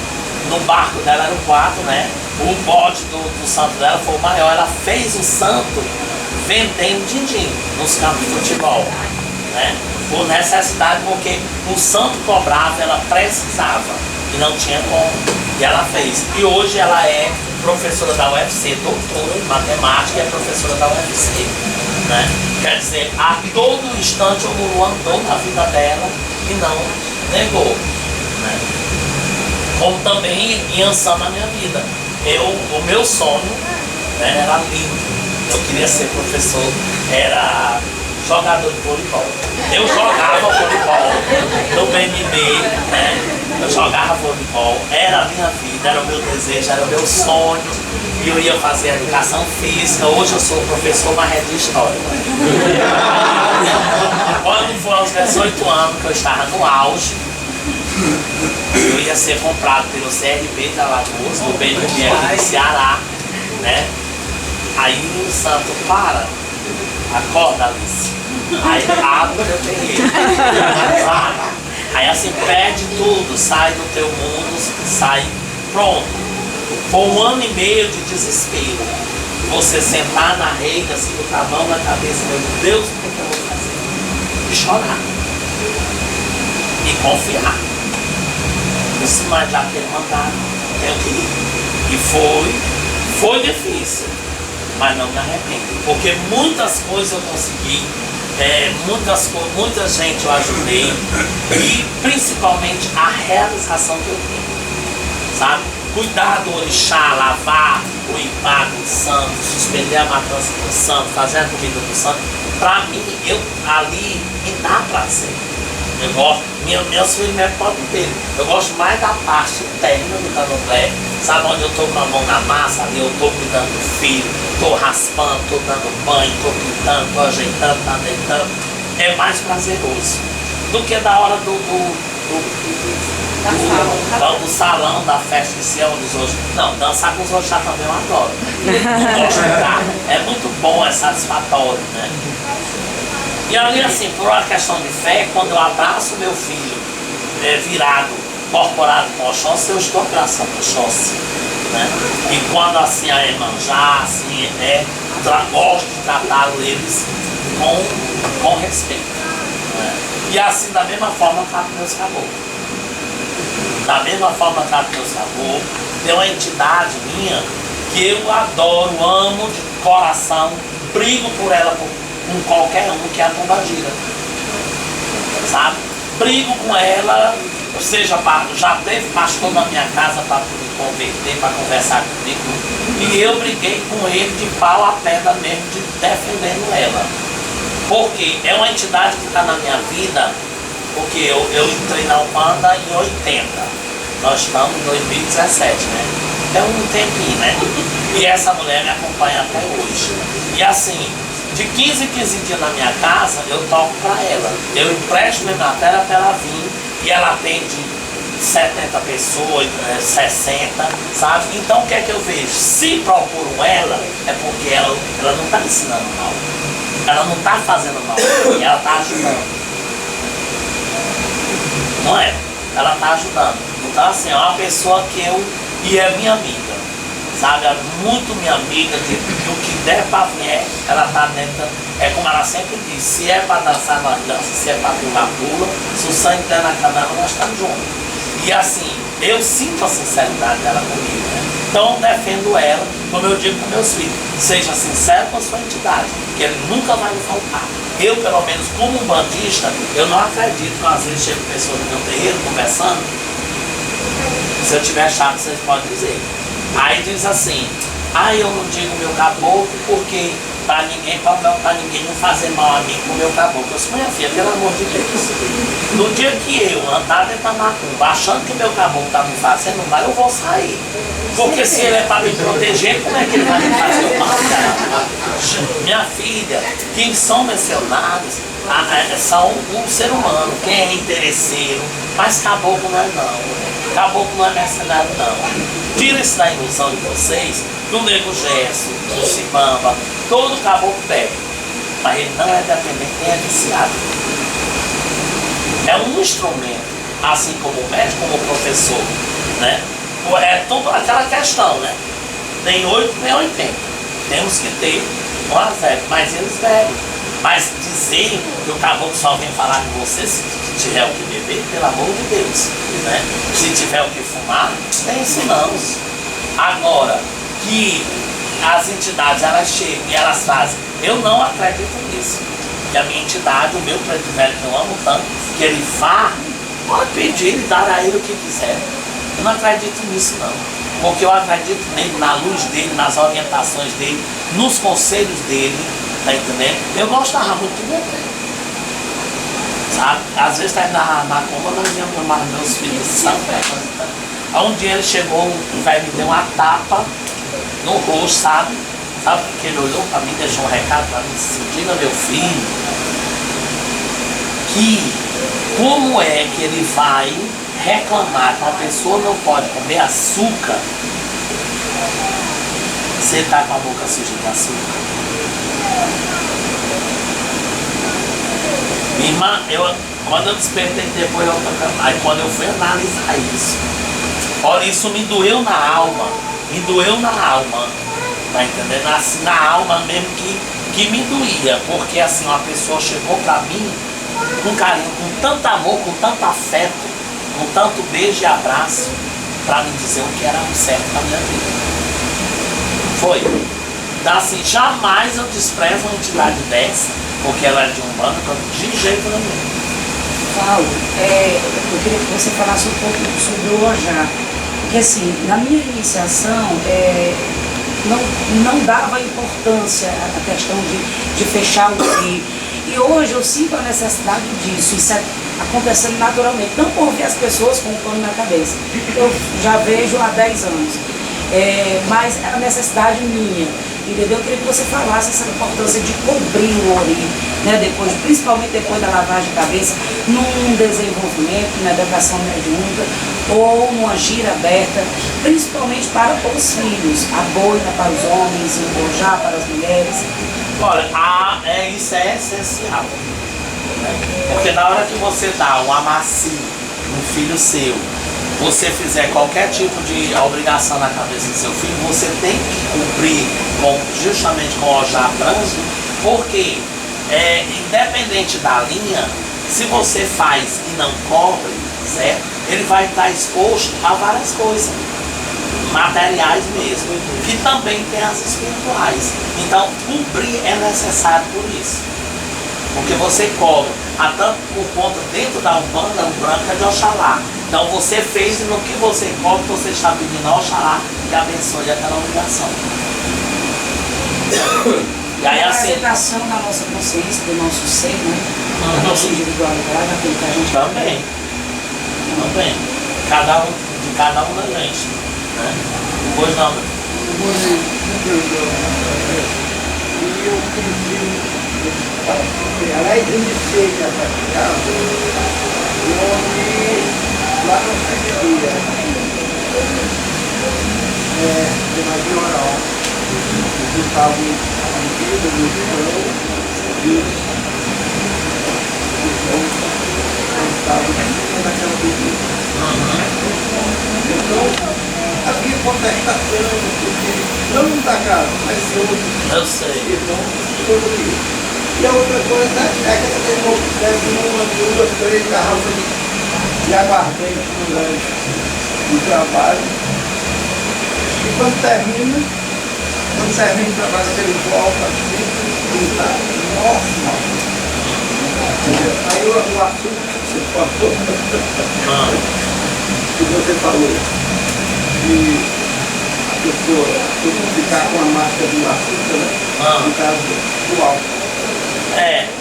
no barco dela eram 4, né? O bote do santo dela foi o maior. Ela fez o santo vendendo din-din nos campos de futebol, né? Por necessidade, porque o santo cobrava, ela precisava e não tinha como. E ela fez. E hoje ela é professora da UFC, doutora em matemática, e é professora da UFC, né? Quer dizer, a todo instante o Mulu andou na vida dela e não negou, né? Como também Yansan na minha vida. O meu sonho, né, era lindo. Eu queria ser professor, era jogador de voleibol. Eu jogava voleibol no BNB, né? Eu jogava voleibol, era a minha vida, era o meu desejo, era o meu sonho. E eu ia fazer educação física. Hoje eu sou professor, mas é de história. Quando foi aos 18 anos que eu estava no auge, eu ia ser comprado pelo CRB da Alagoas, do BNB aqui do Ceará, né? Aí o santo para, acorda, Alice. Aí abre o teu terreiro. Aí assim, perde tudo, sai do teu mundo, sai pronto. Foi 1 ano e meio de desespero. Você sentar na rede, assim, botar a mão na cabeça, meu Deus, o que eu vou fazer? E chorar. E confiar. Isso, mas já ter mandado, tenho que ir. E foi difícil, mas não me arrependo. Porque muitas coisas eu consegui, muita gente eu ajudei, e principalmente a realização que eu tenho, sabe? Cuidar do orixá, lavar o impacto do santo, suspender a matança do santo, fazer a comida do santo. Pra mim, ali me dá prazer. Eu gosto, meus filhos me podem ter. Eu gosto mais da parte interna do candomblé. Sabe onde eu tô com a mão na massa? Ali eu tô cuidando do filho, tô raspando, tô dando banho, tô pintando, tô ajeitando, tá deitando. É mais prazeroso do que da hora do salão, da festa em si, onde os outros. Não, dançar com os outros também eu adoro. Não gosto de dar. É muito bom, é satisfatório, né? E ali, assim, por uma questão de fé, quando eu abraço meu filho virado, incorporado com Oxóssi, eu estou abraçando Oxóssi, né? E quando assim a Iemanjá, assim, gosto de tratar eles com respeito, né? E assim, da mesma forma, eu trato meus caboclos. Da mesma forma, eu trato meus caboclos. Tem uma entidade minha que eu adoro, amo de coração, brigo por ela, com qualquer um, que é a Pombagira, sabe? Brigo com ela, ou seja, já teve pastor na minha casa para me converter, para conversar comigo, e eu briguei com ele de pau a pedra mesmo, defendendo ela. Porque é uma entidade que está na minha vida, porque eu entrei na Umbanda em 80, nós estamos em 2017, né? É um tempinho, né? E essa mulher me acompanha até hoje. E assim, de 15 em 15 dias na minha casa, eu toco para ela. Eu empresto minha matéria para ela vir, e ela atende 70 pessoas, 60, sabe? Então o que é que eu vejo? Se procuram ela, é porque ela não está ensinando mal. Ela não está fazendo mal, ela está ajudando. Não é? Ela está ajudando. Então assim, é uma pessoa que e é minha amiga, sabe? É muito minha amiga, o que der para vir, ela está dentro. É como ela sempre diz, se é para dançar, nós dança, se é para pular, pula, se o sangue der na canela, nós estamos juntos. E assim, eu sinto a sinceridade dela comigo, né? Então eu defendo ela, como eu digo com meus filhos, seja sincero com a sua entidade, que ele nunca vai lhe faltar. Eu, pelo menos, como um bandista, eu não acredito que às vezes chego pessoas no meu terreiro conversando. Se eu tiver chato, vocês podem dizer. Aí diz assim, eu não digo meu caboclo porque pra ninguém não fazer mal a mim com o meu caboclo. Eu disse, minha filha, pelo amor de Deus. No dia que eu andar dentro da macumba, achando que meu caboclo tá me fazendo mal, eu vou sair. Porque se ele é para me proteger, como é que ele vai me fazer mal, cara? Minha filha, quem são mencionados são um ser humano, quem é interesseiro, mas caboclo não é não. Caboclo não é mercenário não. Tira isso da ilusão de vocês, que o Nego Gesso, o Cibamba, todo caboclo bebe. Mas ele não é dependente nem é viciado. É um instrumento, assim como o médico, como o professor, né? É tudo aquela questão, né? Nem 8 nem 80. Temos que ter um azé, mas eles bebem. Mas dizer que o caboclo só vem falar com você se tiver o que beber, pelo amor de Deus, né? Se tiver o que fumar, não tem isso não. Agora, que as entidades elas chegam e elas fazem, eu não acredito nisso. Que a minha entidade, o meu preto velho que eu amo tanto, que ele vá, pode pedir e dar a ele o que quiser. Eu não acredito nisso não. Porque eu acredito nele, na luz dele, nas orientações dele, nos conselhos dele, tá entendendo? Eu gostava muito do meu preto. Sabe? Às vezes tá na macumba, nós íamos tomar meus filhos de São Paulo. Um dia ele chegou, o velho me deu uma tapa no rosto, sabe? Sabe porque ele olhou para mim, deixou um recado para mim, diga meu filho, que como é que ele vai reclamar que uma pessoa não pode comer açúcar, você tá com a boca suja de açúcar? Minha irmã, quando eu despertei depois, aí quando eu fui analisar isso, olha, isso me doeu na alma, tá entendendo? Assim, na alma mesmo que me doía, porque assim, uma pessoa chegou pra mim com carinho, com tanto amor, com tanto afeto, com tanto beijo e abraço, pra me dizer o que era o certo da minha vida. Foi. Então assim, jamais eu desprezo uma entidade dessa, porque ela é de Umbanda, de jeito nenhum. Paulo, eu queria que você falasse um pouco sobre o Ojá. Porque assim, na minha iniciação, não dava importância à questão de fechar o CRI. E hoje eu sinto a necessidade disso, isso é acontecendo naturalmente, não por ver as pessoas com o pano na cabeça. Eu já vejo há 10 anos. Mas é a necessidade minha, entendeu? Eu queria que você falasse essa importância de cobrir o Ori, né? Principalmente depois da lavagem de cabeça, num desenvolvimento, na educação mediúnica ou numa gira aberta, principalmente para os filhos, a boina para os homens, o Ojá para as mulheres. Olha, isso é essencial, né? Porque na hora que você dá um amacio no filho seu, você fizer qualquer tipo de obrigação na cabeça do seu filho, você tem que cumprir justamente com o Ojá branco, porque independente da linha, se você faz e não cobre, certo? Ele vai estar exposto a várias coisas, materiais mesmo, que também tem as espirituais. Então, cumprir é necessário por isso. Porque você cobra, até por conta dentro da Umbanda, o branco é de Oxalá. Então você fez e no que você cobra, você está pedindo ao Oxalá que abençoe aquela obrigação. E aí assim. A apresentação da nossa consciência, do nosso ser, né? Da nossa individualidade, aquilo que a gente também. De cada um da gente. Né? Pois não. Além de ser capacitado, o homem lá não sabia. De magia oral. Eu estava no chão e estava naquela bebida. Então, havia contestação, não da casa, mas outros. Eu sei. Então, sobre isso. E a outra coisa é que eu tenho uma, 2, 3 garrafas de aguardente no lanche do trabalho. E quando termina o trabalho, ele volta assim, e tá, nossa! Aí o assunto que você falou, que você falou, e pessoa ficar com a máscara do açúcar, né? No caso do álcool.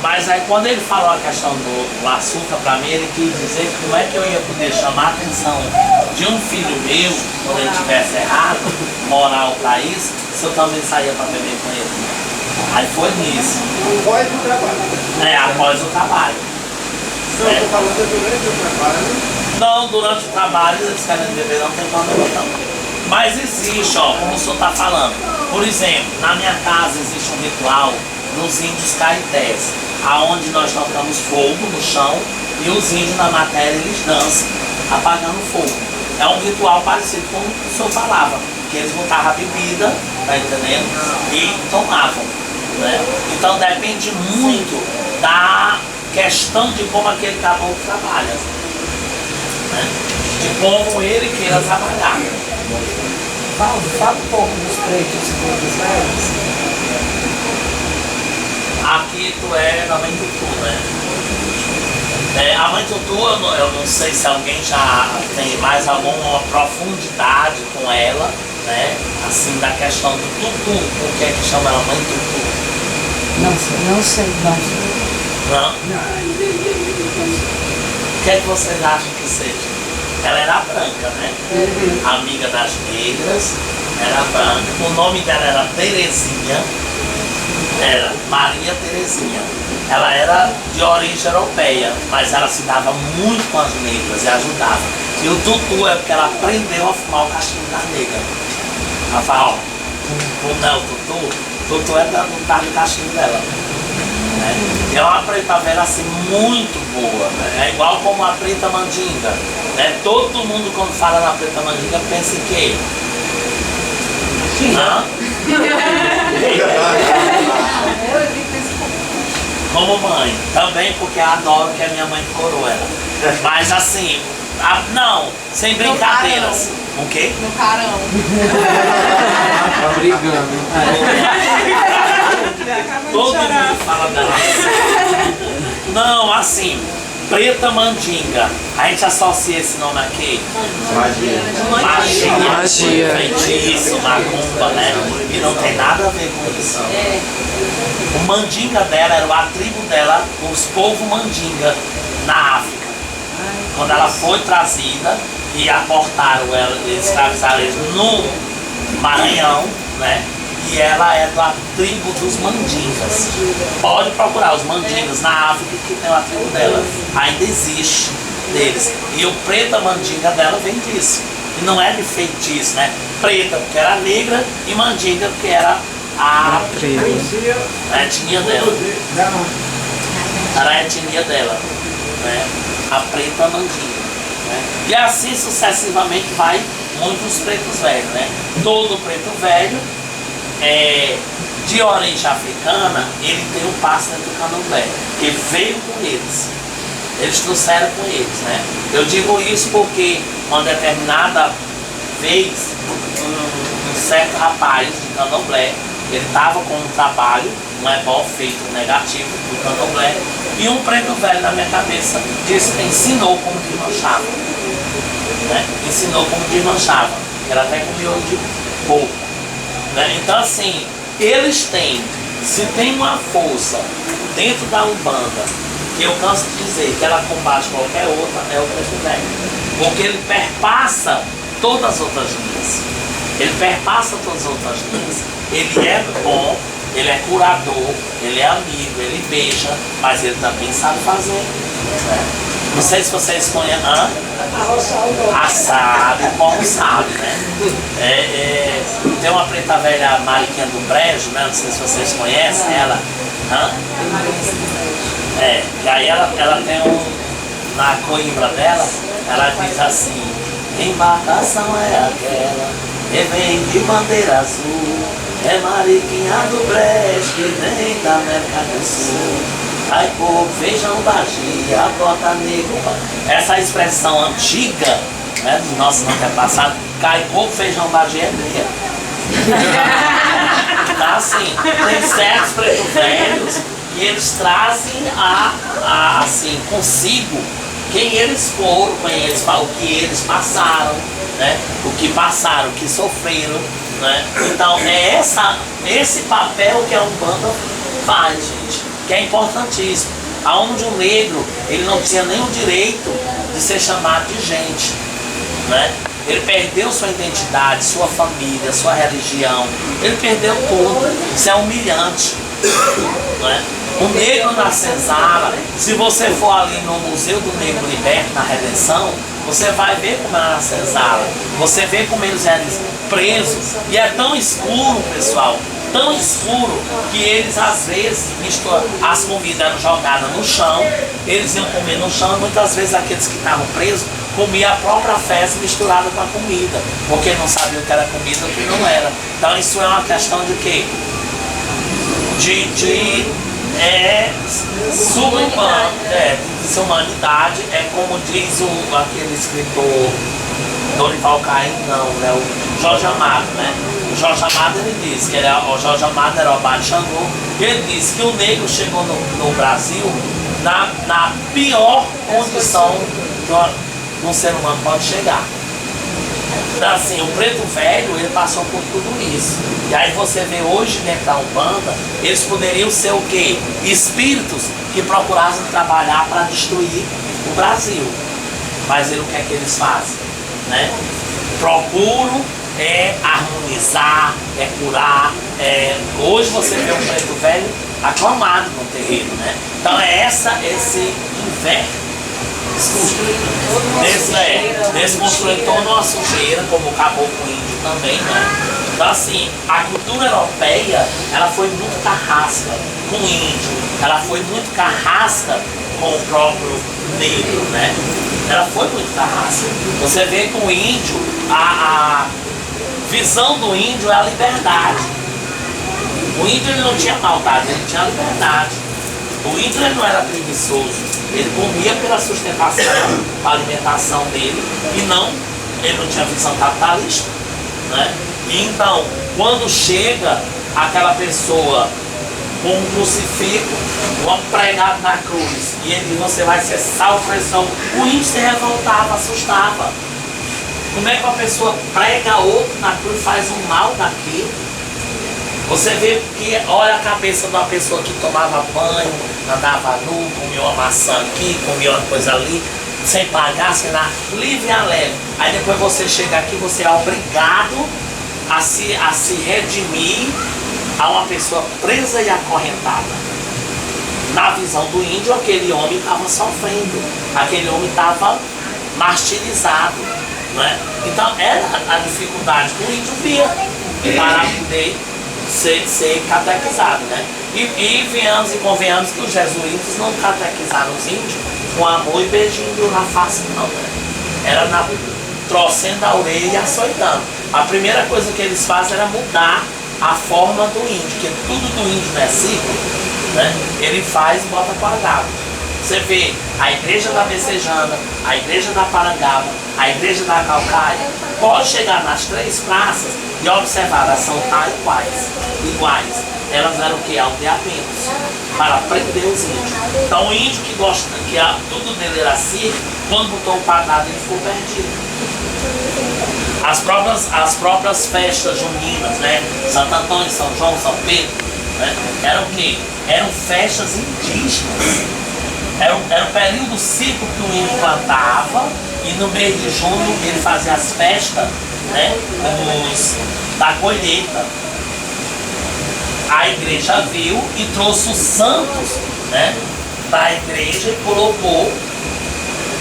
Mas aí quando ele falou a questão do açúcar pra mim, ele quis dizer que como é que eu ia poder chamar a atenção de um filho meu, quando ele tivesse errado, moral pra isso, se eu também saía pra beber com ele. Aí foi nisso. Após o trabalho. Após o trabalho. Não, eu tô falando durante o trabalho. Não, durante o trabalho eles querem beber, não tem problema não. Mas existe, ó, como o senhor está falando. Por exemplo, na minha casa existe um ritual nos índios caetés, aonde nós tocamos fogo no chão e os índios na matéria eles dançam, apagando fogo. É um ritual parecido com o que o senhor falava, que eles botavam a bebida, tá entendendo? E tomavam, né? Então depende muito da questão de como aquele caboclo trabalha, né? De como ele queira trabalhar. Valdo, fala um pouco dos pretos e pretos velhos. Aqui tu é na Mãe Tutu, né? A Mãe Tutu, eu não sei se alguém já tem mais alguma profundidade com ela, né? Assim, da questão do tutu, por que é que chama ela Mãe Tutu? Não sei. Não? O que é que vocês acham que seja? Ela era branca, né? Amiga das negras, era branca. O nome dela era Terezinha. Era Maria Terezinha. Ela era de origem europeia, mas ela se dava muito com as negras e ajudava. E o tutu é porque ela aprendeu a fumar o cachimbo da negra. Ela fala, ó, não é o tutu é do tarde do cachimbo dela. Né? É uma preta velha assim muito boa, né? É igual como a preta mandinga. Né? Todo mundo quando fala na preta mandinga pensa em quê? Como mãe, também porque eu adoro que a minha mãe coroa ela. Mas assim, não, sem brincadeiras. O quê? No carão. Tá brigando. Todo mundo fala dela assim. Não, assim, preta mandinga. A gente associa esse nome aqui. Magia. Feitiço, macumba, né? E não tem nada a ver com isso. O mandinga dela era a tribo dela, os povos mandinga na África. Quando ela foi trazida e aportaram ela, escravizaram eles no Maranhão, né? E ela é da tribo dos mandingas. Pode procurar os mandingas na África que tem a tribo dela. Ainda existe deles. E o preta mandinga dela vem disso. E não é de feitiço, né? Preta porque era negra e mandinga porque era a etnia dela. Era a etnia dela, né? A preta mandinga. Né? E assim sucessivamente vai muitos pretos velhos, né? Todo preto velho de origem africana, ele tem um passo dentro do candomblé, que veio com eles. Eles trouxeram com eles, né? Eu digo isso porque uma determinada vez, um certo rapaz de candomblé, ele estava com um trabalho, um ebó feito negativo do candomblé, e um preto velho na minha cabeça ensinou como desmanchava. Né? Ensinou como desmanchava. Era até com miolo de porco. Né? Então assim, eles têm, se tem uma força dentro da Umbanda, que eu canso de dizer que ela combate qualquer outra, é o preto velho. Porque ele perpassa todas as outras linhas. Ele perpassa todas as outras linhas. Ele é bom, ele é curador, ele é amigo, ele beija, mas ele também sabe fazer. Né? Não sei se vocês conhecem. Sabe, como sabe, né? Tem uma preta velha Mariquinha do Brejo, né? Não sei se vocês conhecem ela. E aí ela tem na coimbra dela, ela diz assim: embarcação é aquela, que vem de bandeira azul, é Mariquinha do Brejo, que vem da América do Sul. Ai, povo, feijão, bagia, bota negro. Essa expressão antiga, né, dos nossos antepassados, cai pouco, feijão, bagia é meia. Então, assim, tem certos pretos velhos que eles trazem assim, consigo quem eles foram, o que eles passaram, né? O que passaram, o que sofreram, né? Então é esse papel que a Umbanda faz, gente, que é importantíssimo. Aonde o negro, ele não tinha nem o direito de ser chamado de gente, né? Ele perdeu sua identidade, sua família, sua religião, ele perdeu tudo. Isso é humilhante, né? O negro na senzala, se você for ali no Museu do Negro Liberto, na Redenção, você vai ver como era na senzala, você vê como eles eram presos, e é tão escuro, pessoal, tão escuro, que eles às vezes as comidas eram jogadas no chão, eles iam comer no chão, e muitas vezes aqueles que estavam presos comiam a própria fezes misturada com a comida, porque não sabiam o que era comida e o que não era. Então isso é uma questão de quê? Subhumano, desumanidade, é como diz aquele escritor Dorival Caymmi, não, é o Jorge Amado, né? O Jorge Amado, ele diz que o Jorge Amado era o Abade Xangô, ele disse que o negro chegou no Brasil na pior condição que um ser humano pode chegar. Então, assim, o preto velho, ele passou por tudo isso. E aí você vê hoje dentro da Umbanda, eles poderiam ser o quê? Espíritos que procurassem trabalhar para destruir o Brasil. Mas o que é que eles fazem? Né? Procuram harmonizar, curar. Hoje você vê um preto velho aclamado no terreiro, né? Então é esse inverno. Desconstruir toda uma sujeira, como o caboclo índio também, né? Então assim, a cultura europeia, ela foi muito carrasca com o índio, ela foi muito carrasca com o próprio negro, né? Ela foi muito carrasca. Você vê que o índio, a visão do índio é a liberdade. O índio, ele não tinha maldade, ele tinha liberdade. O índio, ele não era preguiçoso, ele comia pela sustentação, a alimentação dele, e ele não tinha visão capitalista, né? E então, quando chega aquela pessoa com um crucifixo, pregado na cruz, e ele diz, você vai ser salvo, o índio se revoltava, assustava. Como é que uma pessoa prega outro na cruz e faz um mal daquilo? Você vê que olha a cabeça de uma pessoa que tomava banho, andava nu, comia uma maçã aqui, comia uma coisa ali, sem pagar, sem nada, livre e alegre. Aí depois você chega aqui, você é obrigado a se redimir a uma pessoa presa e acorrentada. Na visão do índio, aquele homem estava sofrendo, aquele homem estava martirizado, não é? Então era a dificuldade que o índio via para poder ser catequizado, né? E venhamos e convenhamos que os jesuítas não catequizaram os índios com amor e beijinho na face, não, né? Era trocando a orelha e açoitando. A primeira coisa que eles fazem era mudar a forma do índio, porque tudo do índio não é ciclo, né? Ele faz e bota para a água. Você vê a igreja da Messejana, a igreja da Parangaba, a igreja da Calcaia, pode chegar nas três praças e observar, elas são iguais. Elas eram o que? Aldeamentos, para prender os índios. Então o índio que gosta, tudo dele era circo, quando botou o quadrado ele ficou perdido. As próprias festas juninas, né? Santo Antônio, São João, São Pedro, né? Eram o quê? Eram festas indígenas. Era o período ciclo que o índio plantava, e no mês de junho ele fazia as festas, né, da colheita. A igreja viu e trouxe os santos, né, da igreja e colocou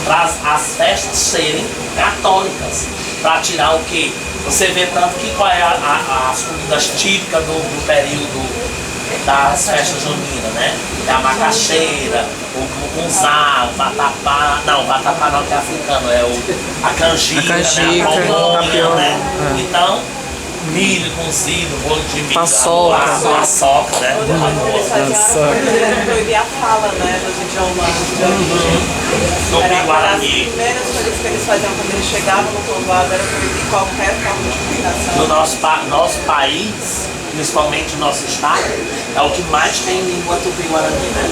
para as festas serem católicas, para tirar o quê? Você vê tanto que qual é as comidas típicas do período das festas juninas, né? É a macaxeira, o mungunzá, o vatapá, não, o vatapá não, que é africano, é a canjica, né? A pamonha, né? Então, milho cozido, bolo de milho, Paçoca. paçoca, né? Outra coisa que eles faziam era proibir a fala, né, dos idiomas de origem. Do Era uma das Guarani. primeiras coisas que eles faziam quando eles chegavam no povoado, era proibir qualquer forma de comunicação. No nosso país, principalmente o nosso estado, é o que mais tem língua tupi-guarani, né?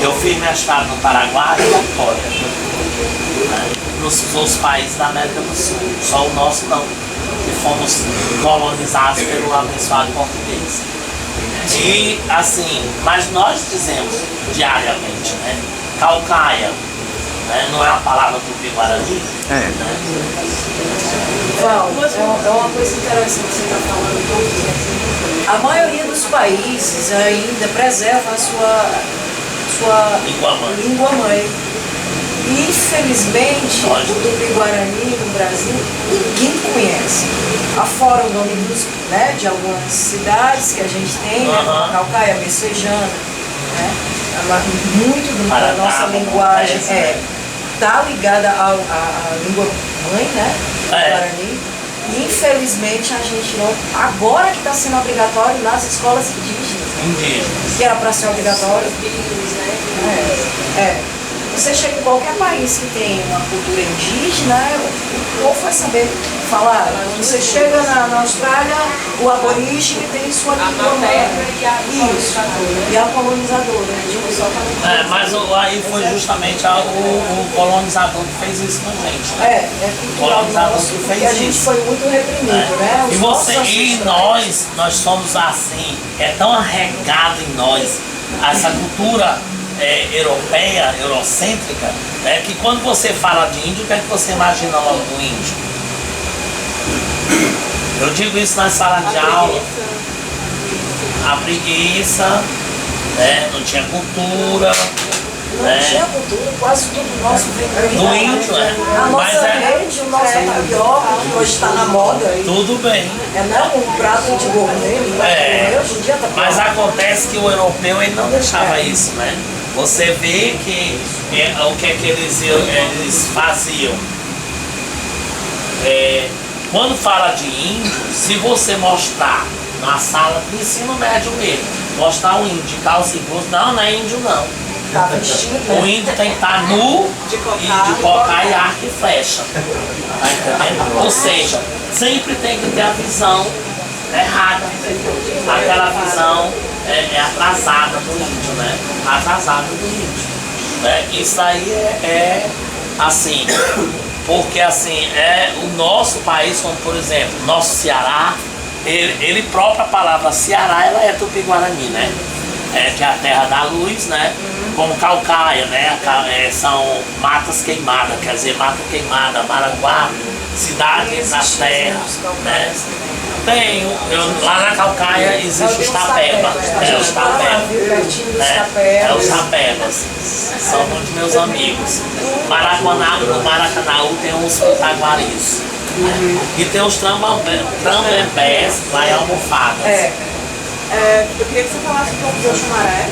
Eu fiz mestrado no Paraguai e na Coreia, né? Nos países da América do Sul, só o nosso não, que fomos colonizados pelo abençoado português. E assim, mas nós dizemos diariamente, né? Caucaia, né? Não é uma palavra tupi-guarani? Né? Val, é uma coisa interessante que você está falando, porque a maioria dos países ainda preserva a sua língua mãe. E, infelizmente, o Tupi-Guarani no Brasil, ninguém conhece. Afora o nome né, de algumas cidades que a gente tem, né, como a Caucaia, Messejana, né? Muito da nossa linguagem está ligada à língua mãe, né? Guarani. E, infelizmente, a gente não. Agora que está sendo obrigatório nas escolas indígenas. Que era para ser obrigatório. Você chega em qualquer país que tem uma cultura indígena, o povo vai saber falar. Você chega na Austrália, o aborígene tem sua língua mãe. Isso. E a colonizadora. Mas aí foi justamente o colonizador que fez isso com a gente, né? O colonizador que fez isso. A gente foi muito reprimido, né? Nós somos assim, é tão arraigado em nós essa cultura europeia, eurocêntrica, que quando você fala de índio, o que é que você imagina logo do índio? Eu digo isso nas salas de aula. A preguiça, não tinha cultura. Não tinha cultura, quase tudo nosso vem do índio, A nossa rede, o nosso tapioca, que hoje está na moda. Tudo bem. Não um prato de gourmet, hoje em dia tá. Mas acontece que o europeu ele não deixava isso, né? Você vê que o que é que eles faziam. Quando fala de índio, se você mostrar na sala do ensino médio mesmo, mostrar um índio de calça e blusa, não é índio não. Tá vestido, o índio tem que estar nu de cocar e arco e flecha. Tá entendendo? Ou seja, sempre tem que ter a visão errada. Aquela visão atrasada do índio, né? Atrasada do índio. Isso aí é assim, porque assim, o nosso país, como por exemplo, nosso Ceará, ele própria palavra Ceará, ela é tupi-guarani, né? Que é a terra da luz, né? Como Caucaia, né? São matas queimadas, quer dizer, mata queimada, Maraguá, cidade na terra, né? Lá na Caucaia existe os tapebas, os tapebas, são muitos meus amigos. No Maracanaú tem uns pitaguaris, e tem os trambembés lá em Almofadas. Eu queria que você falasse um pouco do Oxumaré.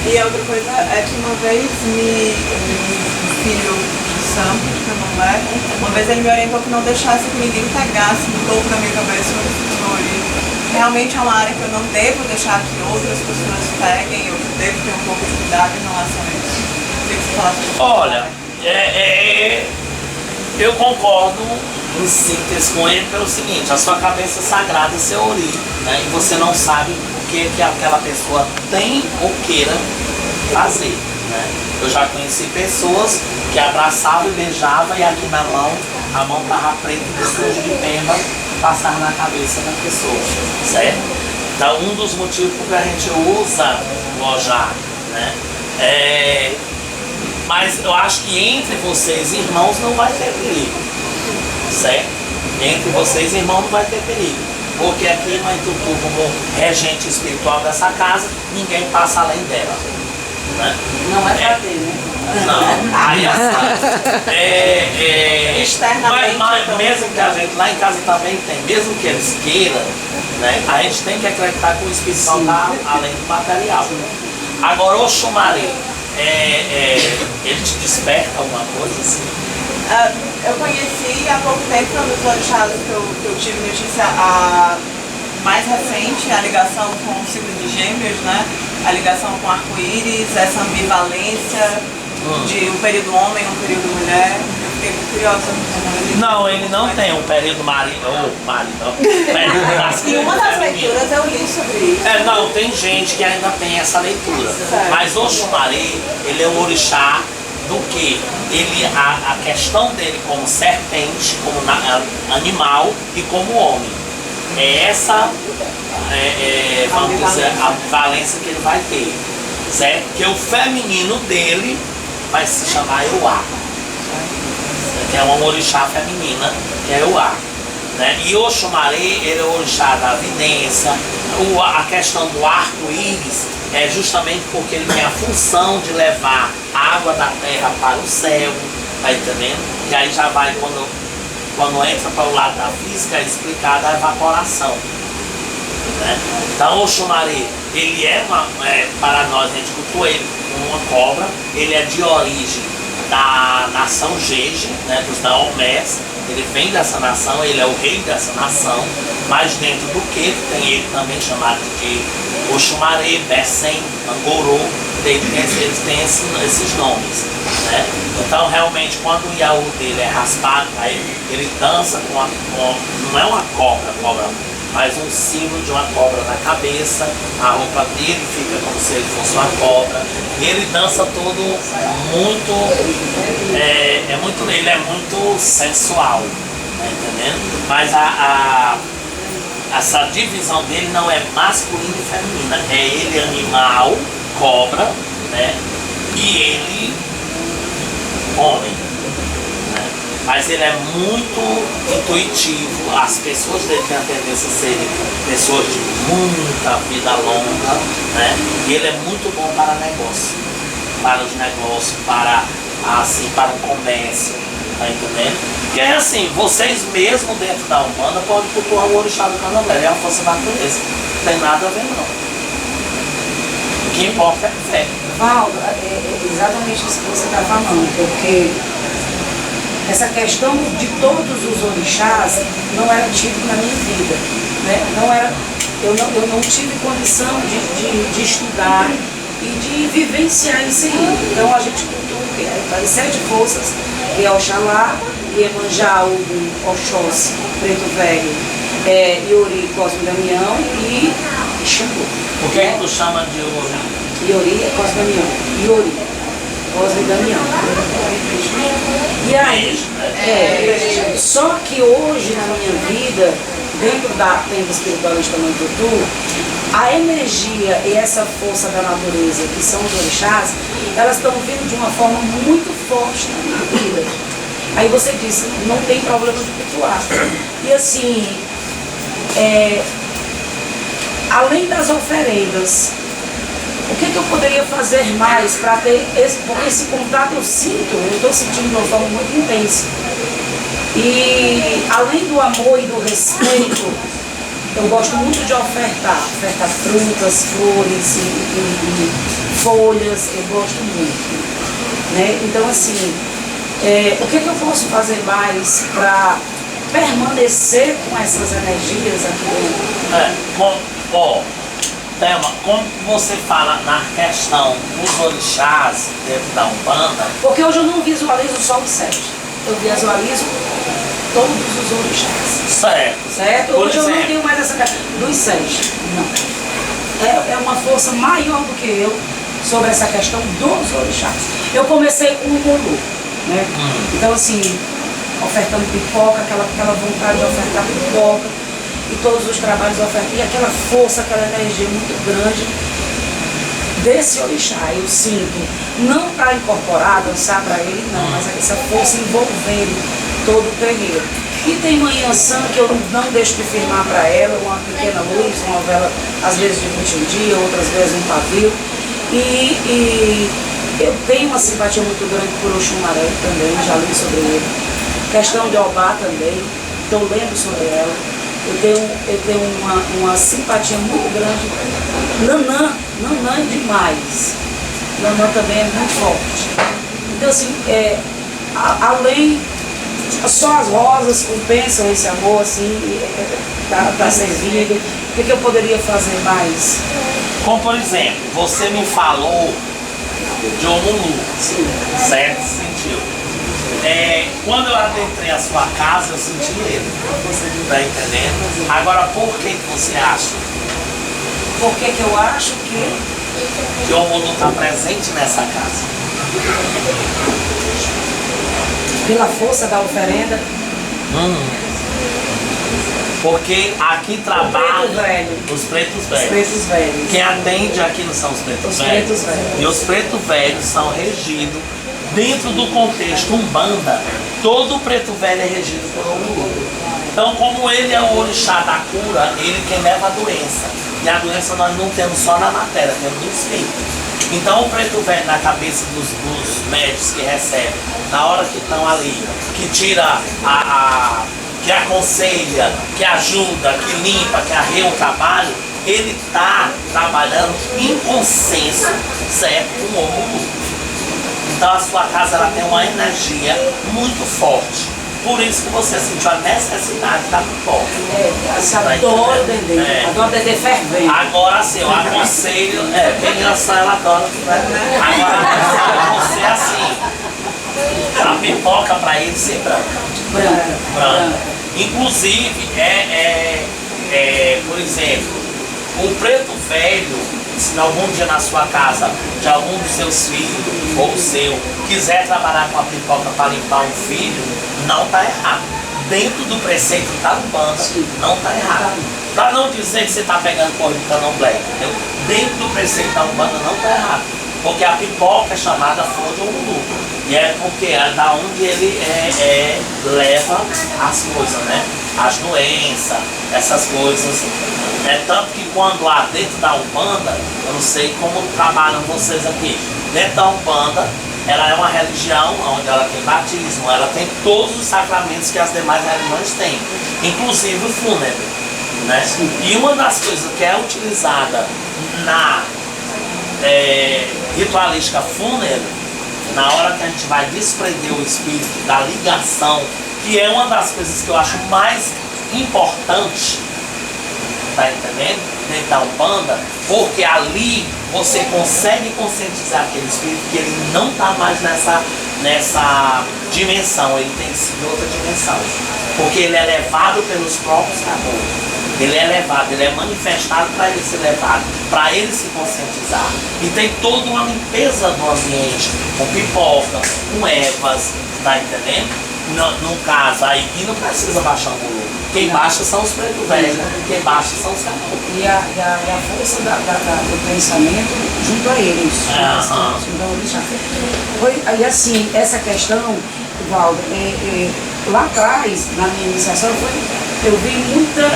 E a outra coisa é que uma vez um filho de santo, de Candomblé, uma vez ele me orientou que não deixasse que ninguém pegasse no topo da minha cabeça o Fujimori. Realmente é uma área que eu não devo deixar que outras pessoas peguem, eu devo ter um pouco de cuidado em relação a isso. Eu queria que você falasse um pouco. Olha, eu concordo em síntese com ele pelo seguinte: a sua cabeça sagrada é seu ori, né? E você não sabe o que aquela pessoa tem ou queira fazer, né? Eu já conheci pessoas que abraçavam e beijavam e aqui na mão, a mão estava preta de sujo de pemba, passava na cabeça da pessoa, certo? Então um dos motivos por que a gente usa o ojá, né? Mas eu acho que entre vocês, irmãos, não vai ter perigo, certo? Entre vocês, irmãos, não vai ter perigo. Porque aqui, Mãe Tutu, como regente espiritual dessa casa, ninguém passa além dela, né? Não é pra ter, né? Não, aí externamente. Mas mesmo que a gente lá em casa também tem, mesmo que eles queiram, né? A gente tem que acreditar que o espiritual está além do material. Agora, o Oxumaré, ele te desperta alguma coisa assim? Eu conheci há pouco tempo, um dos orixás que eu tive notícia, a mais recente, a ligação com o signo de Gêmeos, né? A ligação com arco-íris, essa ambivalência de um período homem, um período mulher. Eu fiquei muito curiosa como ele... Não, ele não tem um período marido, período masculino. E uma das feminino. leituras eu li sobre isso. Não, tem gente que ainda tem essa leitura. Certo. Mas Oxumaré, ele é um orixá do que? A questão dele como serpente, como animal e como homem. É essa, vamos dizer, a valência que ele vai ter. Certo? Que o feminino dele vai se chamar Euá. Que é uma orixá feminina, que é Euá. Né? E Oxumaré, ele é o orixá da vidência. A questão do arco-íris é justamente porque ele tem a função de levar a água da terra para o céu, tá entendendo? E aí já vai, quando entra para o lado da física, é explicada a evaporação. Né? Então Oxumaré, ele para nós, a gente cultua ele como uma cobra, ele é de origem da nação Jeje, né, dos Daomés. Ele vem dessa nação, ele é o rei dessa nação, mas dentro do que tem ele também chamado de Oxumaré, Bessem, Angorô, eles têm esses nomes. Né? Então realmente quando o Yaú dele é raspado, aí ele dança não é uma cobra, mas um símbolo de uma cobra na cabeça, a roupa dele fica como se ele fosse uma cobra, e ele dança todo ele é muito sensual, tá entendendo? Mas essa divisão dele não é masculina e feminina, é ele animal, cobra, né? E ele homem. Mas ele é muito intuitivo, as pessoas dele têm a tendência a serem pessoas de muita vida longa, né? E ele é muito bom para negócio, para os negócios, para o comércio, tá entendendo? E é assim, vocês mesmo dentro da Umbanda podem cultuar o orixá do Candomblé, é uma força da natureza, não tem nada a ver não. O que importa é a fé. Valdo, é exatamente isso que você está falando, porque essa questão de todos os orixás não era típico na minha vida, né? Eu não tive condição de estudar e de vivenciar isso aí. Então a gente cultua as 7 forças, que é Oxalá, Iemanjá, Ogum, Oxóssi, Preto Velho, Iori, Cosme Damião e Xangô. Por que tu chama de Iori? Iori é Cosme Damião. Iori, Cosme Damião. E aí, só que hoje na minha vida, dentro da tenda espiritualista no Tutu, a energia e essa força da natureza, que são os orixás, elas estão vindo de uma forma muito forte na minha vida. Aí você disse, não tem problema de cultuar. E assim, além das oferendas, o que eu poderia fazer mais para ter esse contato? Eu estou sentindo de uma forma muito intensa. E além do amor e do respeito, eu gosto muito de ofertar frutas, flores e folhas, eu gosto muito. Né? Então assim, o que eu posso fazer mais para permanecer com essas energias aqui dentro? Thelma, como você fala na questão dos orixás dentro da Umbanda? Porque hoje eu não visualizo só os 7. Eu visualizo todos os orixás. Certo? Hoje eu não tenho mais essa questão dos 7. Não. É uma força maior do que eu sobre essa questão dos orixás. Eu comecei com o Guru, né? Então assim, ofertando pipoca, aquela vontade de ofertar pipoca. E todos os trabalhos ofertados, e aquela força, aquela energia muito grande desse orixá, eu sinto, não para incorporar, dançar para ele, não, mas essa força envolvendo todo o terreiro. E tem uma Yansan que eu não deixo de firmar para ela, uma pequena luz, uma vela, às vezes de 21 dias, outras vezes um pavio. E eu tenho uma simpatia muito grande por Oxumaré também, já li sobre ele. Questão de Obá também, estou lendo sobre ela. Eu tenho uma simpatia muito grande. Nanã demais. Nanã também é muito forte. Então assim, além Só as rosas compensam esse amor, assim, tá servido. O que eu poderia fazer mais? Como por exemplo, você me falou de Omulu, Sim. certo? Sentiu. Quando eu adentrei a sua casa, eu senti ele. Tá entendendo? Agora, por que você acha Por que eu acho que o Omulu está presente nessa casa? pela força da oferenda, Porque aqui o preto trabalham velho, os pretos os velhos. pretos velhos. Quem atende aqui não são os pretos Os velhos. pretos velhos. E os pretos velhos são regidos dentro do contexto Umbanda. Todo preto velho é regido por Omulu. Então, como ele é o orixá da cura, ele quem leva a doença. E a doença nós não temos só na matéria, temos no espírito. Então, o preto velho na cabeça dos médicos que recebem, na hora que estão ali, que tira que aconselha, que ajuda, que limpa, que arreia o trabalho, ele está trabalhando em consenso, certo, com o Omulu. Então a sua casa ela tem uma energia muito forte. Por isso que você sentiu a necessidade da pipoca. Adoro o Dedê, adoro o Dedê fervendo. Agora sim, eu aconselho, quem dança ela adora. Agora você é assim. A pipoca para ele ser branca. Branca. Inclusive, por exemplo, o preto velho, se algum dia na sua casa, de algum dos seus filhos ou o seu, quiser trabalhar com a pipoca para limpar um filho, não está errado. Dentro do preceito da Umbanda, não está errado. Para não dizer que você está pegando corpo de candomblé, entendeu? Dentro do preceito da Umbanda não está errado. Porque a pipoca é chamada flor de Omulu. E é porque é da onde ele leva as coisas, né? As doenças, essas coisas. É tanto que quando lá dentro da Umbanda, eu não sei como trabalham vocês aqui, dentro da Umbanda, ela é uma religião onde ela tem batismo, ela tem todos os sacramentos que as demais religiões têm, inclusive o fúnebre, né? E uma das coisas que é utilizada na ritualística fúnebre, na hora que a gente vai desprender o espírito da ligação, que é uma das coisas que eu acho mais importante, tá entendendo? Dentro da Umbanda, porque ali você consegue conscientizar aquele espírito que ele não está mais nessa dimensão, ele tem sido outra dimensão. Porque ele é levado pelos próprios caboclos. Ele é levado, ele é manifestado para ele ser levado, para ele se conscientizar. E tem toda uma limpeza do ambiente, com pipoca, com ervas, tá entendendo? No caso, aí não precisa baixar o volume. Quem baixa são os pretos velhos, quem baixa são os caboclos. E a força do pensamento junto a eles. E assim, essa questão, Valdo, lá atrás, na minha iniciação, eu vi muita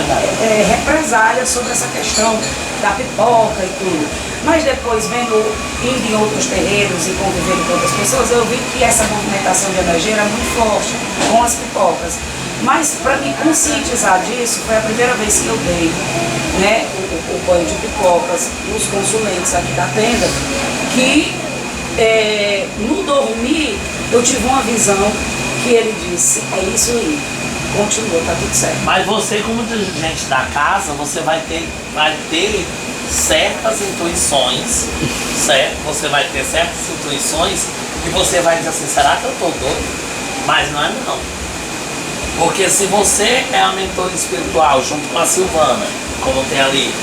represália sobre essa questão da pipoca e tudo. Mas depois, indo em outros terreiros e convivendo com outras pessoas, eu vi que essa movimentação de energia era muito forte com as pipocas. Mas para me conscientizar disso, foi a primeira vez que eu dei, né, o banho de pipocas nos consulentes aqui da tenda, que no dormir eu tive uma visão que ele disse, é isso aí, continua, tá tudo certo. Mas você, como dirigente da casa, você vai ter certas intuições, certo? Você vai ter certas intuições e você vai dizer assim, será que eu tô doido? Mas não é não. Porque se você é a mentora espiritual junto com a Silvana, como tem ali,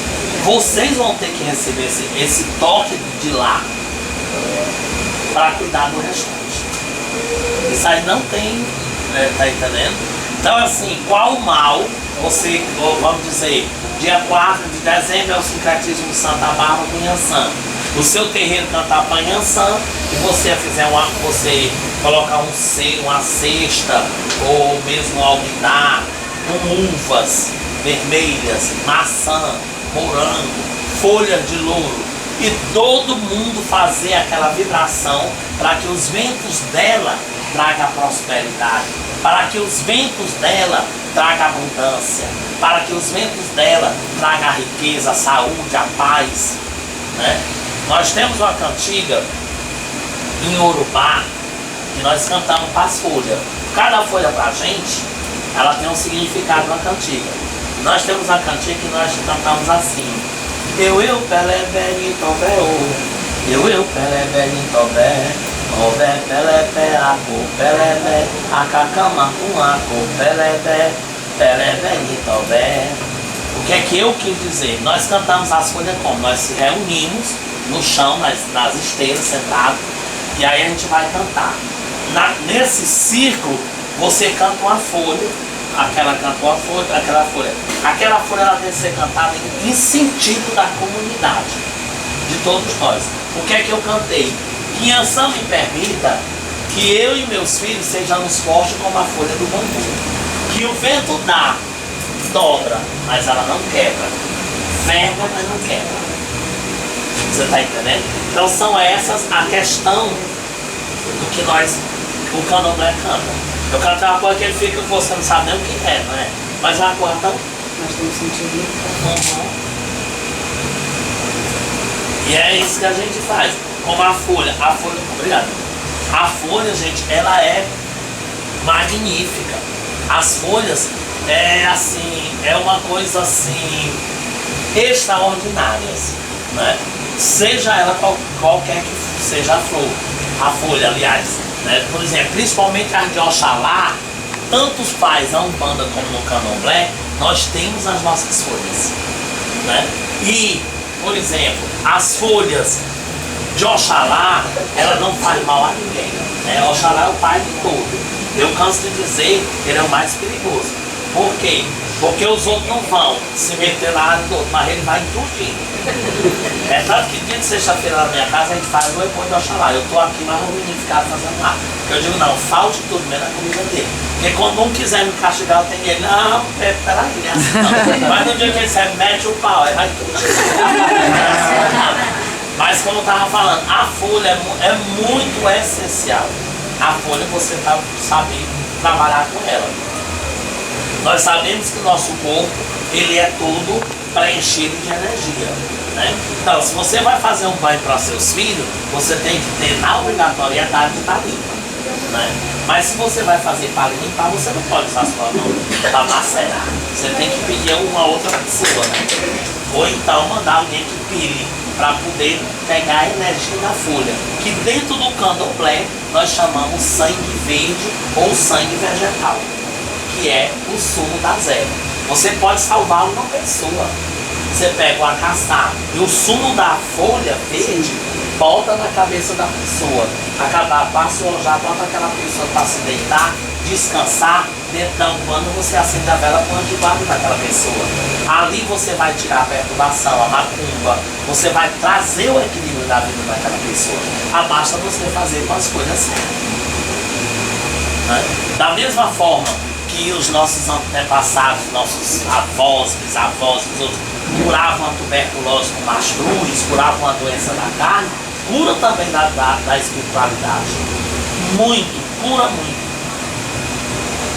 vocês vão ter que receber esse toque de lá para cuidar do restante. Isso aí não tem, tá entendendo? Então assim, qual mal você, vamos dizer, dia 4 de dezembro é o sincretismo de Santa Bárbara do Inhaçã. O seu terreiro cantar para Inhaçã e você você colocar uma cesta ou mesmo um alquidar com uvas vermelhas, maçã, morango, folhas de louro e todo mundo fazer aquela vibração para que os ventos dela tragam a prosperidade, para que os ventos dela tragam a abundância, para que os ventos dela tragam a riqueza, a saúde, a paz, né? Nós temos uma cantiga em Urubá que nós cantamos para as folhas. Cada folha pra gente, ela tem um significado na cantiga. Nós temos a cantiga que nós cantamos assim. Eu, pelebé, nitobé, eu, pelebé, nitobé, obé, pelebé, aco, pelebé, acacama, aco, pelebé, pelebé, nitobé. O que é que eu quis dizer? Nós cantamos as folhas como? Nós se reunimos no chão, nas esteiras, sentados, e aí a gente vai cantar. Nesse círculo, você canta uma folha, aquela canta uma folha, aquela folha. Aquela folha ela tem que ser cantada em sentido da comunidade, de todos nós. O que é que eu cantei? Que Iansã me permita que eu e meus filhos sejamos fortes como a folha do bambu. Que o vento dá, dobra, mas ela não quebra. Ferra, mas não quebra. Você está entendendo? Então são essas a questão do que o candomblé canta. Eu canto uma coisa que ele fica, você não sabe nem o que é, não é? Mas é uma coisa tão... Nós temos sentido. E é isso que a gente faz. Como a folha, obrigado. A folha, gente, ela é magnífica. As folhas é uma coisa assim extraordinária, né? Seja ela qualquer que seja a flor, a folha, aliás, né? Por exemplo, principalmente as de Oxalá, tanto os pais a Umbanda como no Candomblé, nós temos as nossas folhas, né? E, por exemplo, as folhas de Oxalá, ela não faz mal a ninguém, né? Oxalá é o pai de tudo. Eu canso de dizer que ele é o mais perigoso. Por quê? Porque os outros não vão se meter na área do outro, mas ele vai entupindo. É tanto que dia de sexta-feira na minha casa a gente faz o repolho de Oxalá. Eu estou aqui, mas o menino ficar fazendo nada. Eu digo, não, falte tudo menos a comida dele. Porque quando um quiser me castigar, eu tenho ele, não, peraí, né? Não. Mas no dia que ele disser, mete o pau, aí vai tudo. Mas como eu estava falando, a folha é muito essencial. A folha você está sabendo trabalhar com ela. Nós sabemos que o nosso corpo, ele é todo preenchido de energia, né? Então, se você vai fazer um banho para seus filhos, você tem que ter na obrigatoriedade de estar limpa, né? Mas se você vai fazer para limpar, você não pode usar sua mão para macerar. Você tem que pedir uma outra pessoa, né? Ou então mandar alguém que pile, para poder pegar a energia da folha, que dentro do candomblé nós chamamos sangue verde ou sangue vegetal, que é o sumo das ervas. Você pode salvar uma pessoa. Você pega o acaçá e o sumo da folha verde, bota na cabeça da pessoa. Acabar, passa o já bota aquela pessoa para se deitar, descansar. Dentro da Umbanda você acende a vela com o anjo guarda daquela pessoa. Ali você vai tirar a perturbação, a macumba. Você vai trazer o equilíbrio da vida daquela pessoa. Basta você fazer com as coisas certas, né? Da mesma forma que os nossos antepassados, nossos avós, bisavós, os outros, curavam a tuberculose com mastruz, curavam a doença da carne, cura também da espiritualidade. Muito, cura muito.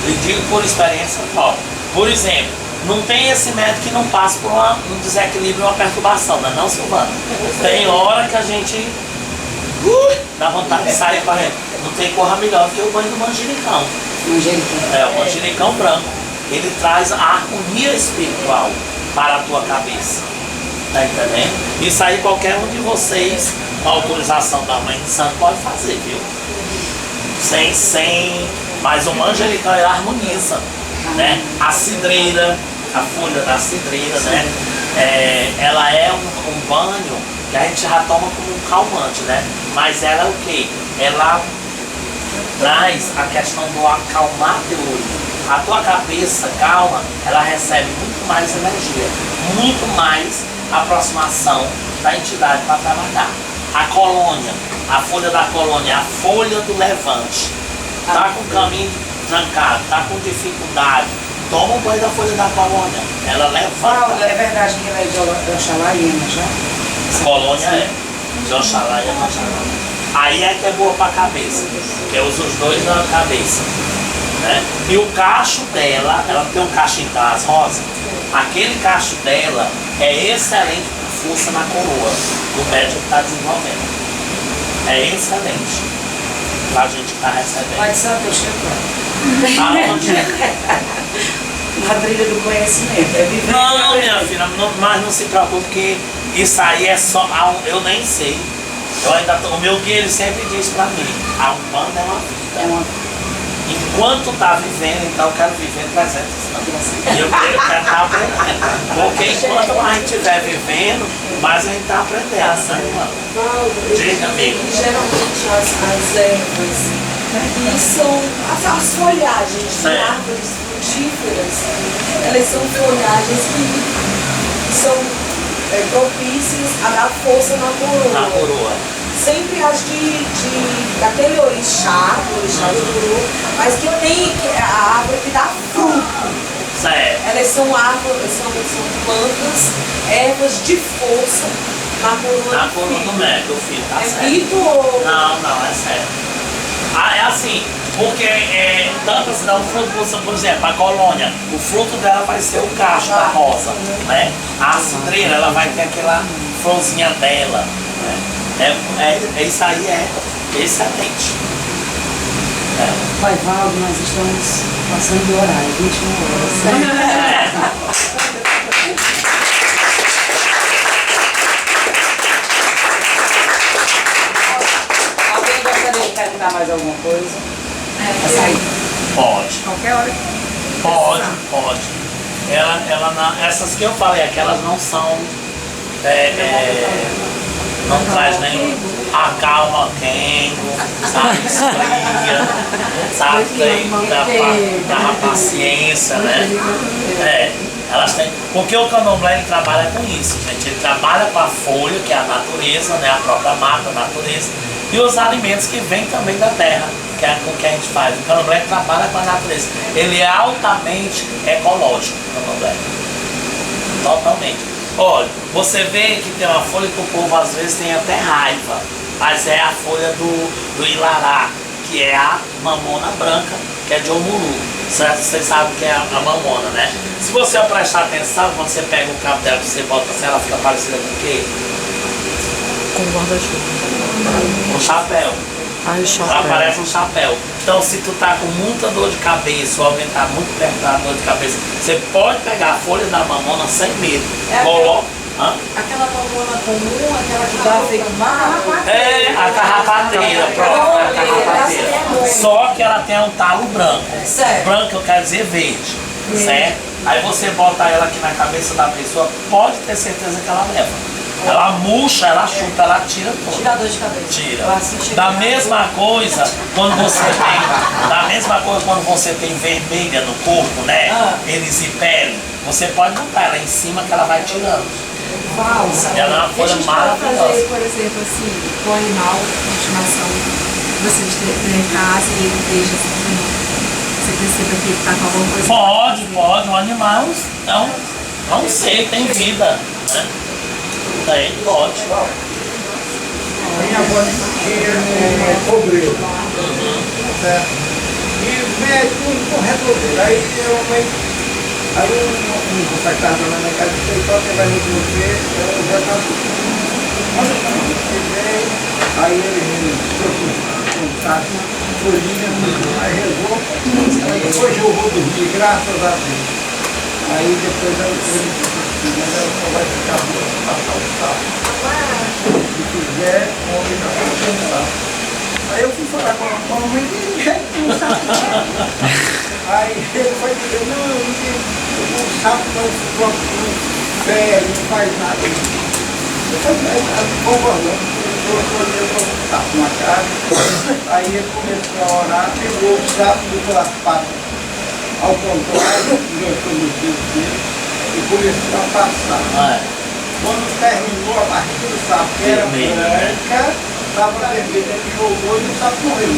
Eu digo por experiência própria. Por exemplo, não tem esse médico que não passa por um desequilíbrio, uma perturbação, não é não, Silvana? Tem hora que a gente dá vontade de sair correndo. Não tem corra melhor que o banho do manjericão. É, o manjericão branco. Ele traz a harmonia espiritual para a tua cabeça. Tá entendendo? Isso aí qualquer um de vocês, com a autorização da Mãe de Santo, pode fazer, viu? Mas o manjericão ele harmoniza, né? A cidreira, a folha da cidreira, né? Ela é um banho que a gente já toma como um calmante, né? Mas ela é o quê? Ela traz a questão do acalmar teu olho. A tua cabeça calma, ela recebe muito mais energia, muito mais aproximação da entidade para trabalhar. A colônia, a folha da colônia, a folha do levante. Tá com o caminho trancado, tá com dificuldade, toma um banho da folha da colônia. Ela levanta. É verdade que ela é de Oxalá e Iemanjá? Colônia é de Oxalá e Iemanjá. Aí é que é boa pra cabeça, que eu uso os dois na cabeça, né? E o cacho dela, ela tem um cachinho das rosas, aquele cacho dela é excelente para força na coroa do médico que está desenvolvendo. É excelente pra gente que está recebendo. Pai de Santo, eu chego lá. Aonde? Na trilha do conhecimento. É viver Não, minha filha, mas não se preocupe, porque isso aí é só. Eu nem sei. Eu ainda tô, o meu guia ele sempre diz pra mim: a Umbanda é uma vida. É uma Enquanto tá vivendo, então eu quero viver 300 anos. E eu quero estar aprendendo. Porque enquanto a gente estiver vivendo, mais a gente tá aprendendo. Né? Diga, amigo. Geralmente as ervas e são as folhagens de árvores frutíferas, elas são folhagens que são propícias a dar força na coroa. Na coroa. Sempre as daquele orixá do coroa, mas que tem a árvore que dá fruto. Certo. Elas são árvores, são plantas, ervas de força na coroa Na do coroa filho. do filho, tá É certo. mito ou... Não, é sério. É assim, porque tanto assim, dá um fruto, por exemplo, a colônia, o fruto dela vai ser o cacho da rosa, né? A cidreira, ela vai ter aquela florzinha dela, né? Isso aí é excelente. Pai Valdo, nós estamos passando do horário, 21 horas. Alguém gostaria de perguntar mais alguma coisa? Pode. Qualquer hora. Pode. Essas que eu falei, aquelas não são. Não traz nem acalma quem, sabe, esfria, sabe, dá paciência, né? Elas têm. Porque o candomblé ele trabalha com isso, gente. Ele trabalha com a folha, que é a natureza, né? A própria mata, a natureza, e os alimentos que vêm também da terra, que é com que a gente faz. O candomblé trabalha com a natureza. Ele é altamente ecológico, o candomblé. Totalmente. Olha, você vê que tem uma folha que o povo às vezes tem até raiva, mas é a folha do ilará, que é a mamona branca, que é de Omuru, certo? Vocês sabem que é a mamona, né? Se você prestar atenção, quando você pega o cabo dela, você bota assim, ela fica parecida com o quê? Com guarda-chuva. Um chapéu. Ai, chapéu. Ela parece um chapéu. Então, se tu tá com muita dor de cabeça ou alguém tá muito perto da dor de cabeça, você pode pegar a folha da mamona sem medo. Coloca. Aquela mamona comum, aquela que dá feito A carrapateira, pronto, a carrapateira. Só que ela tem um talo branco. Certo. Branco eu quero dizer verde, certo? Aí você bota ela aqui na cabeça da pessoa, pode ter certeza que ela leva. Ela murcha, ela chuta, ela tira tudo. Tira a dor de cabeça. Tira. Da mesma coisa quando você tem vermelha no corpo, né? Erisipele, você pode botar ela em cima que ela vai tirando. Falsa. Ela é uma folha maravilhosa. Fazer, por exemplo, assim, com o animal de estimação, você ter em casa e ele deixa assim, você perceba que ele está com alguma coisa. Pode. Um animal é um ser, tem vida, né? Daí pode. Minha avó tinha cobreiro. Certo? E o médico não resolveu. Aí um secretário lá na casa disse, só que vai resolver você, eu já estava. Aí ele trouxe um saco, folhinha, aí rezou. Aí hoje eu vou dormir, graças a Deus. Aí depois ele disse, mas ela só vai ficar boa, passar o saco. Se quiser, homem não vai pensar. Aí eu fui falar com a mamãe e já não sabe. Aí ele foi dizer, não, o sapo não fere, não faz nada. Eu falei, concordando. Eu sapo na casa. Aí ele começou a orar, pegou o sapo do as patas ao contrário, enganchou nos dedos dele e começou a passar. Quando terminou a partida do sapo, que era branca, estava vermelha, ele jogou e o sapo morreu.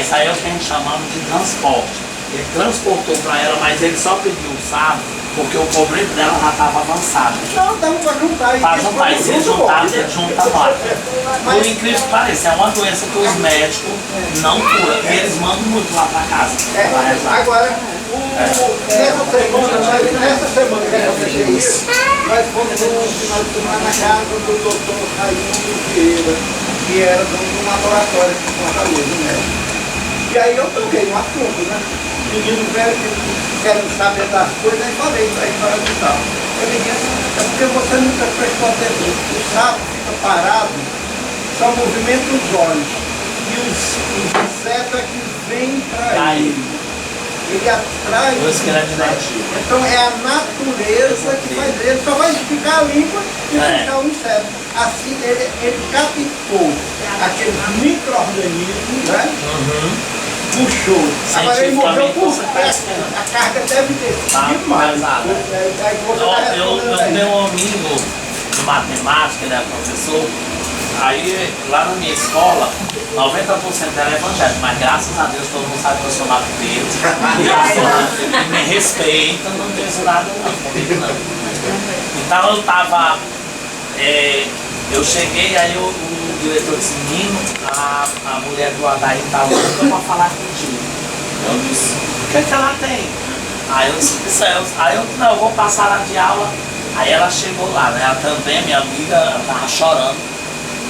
Isso aí é o que a gente chamamos de transporte. Ele transportou para ela, mas ele só pediu o sapo porque o cobreiro dela já estava avançado. Não, dá para juntar. Para juntar, e se juntar, ele junta lá. Por incrível que pareça, é uma doença que os médicos não curam. E eles mandam muito lá para casa. Agora, nessa semana que aconteceu isso, nós fomos no final de semana na casa do doutor Raimundo Vieira, que era de um laboratório aqui em Fortaleza, né? E aí eu toquei no assunto, né? Menino velho que quer saber das coisas, aí falei pra ele, para de tal. Eu disse, é porque você nunca prestou atenção. O sapo fica parado, só movimenta os olhos. E os insetos é que vêm para ele. Ele atrai. Então é a natureza que faz ele, só vai esticar a língua e puxar o inseto. Assim ele captou aqueles micro-organismos, né? Puxou. Agora ele morreu por perto. A carga deve ter sido demais. Eu tenho um amigo de matemática, ele é professor. Aí, lá na minha escola, 90% era evangélico, mas graças a Deus todo mundo sabe que eu sou macuteiro. E me respeita, não tem isso nada não, comigo não. Então eu tava, eu cheguei, aí o diretor disse, menino, a mulher do Adair tá louca pra falar contigo. Eu disse, o que é que ela tem? Aí eu disse, aí eu não, eu vou passar lá de aula. Aí ela chegou lá, né? Ela também, minha amiga, ela tava chorando.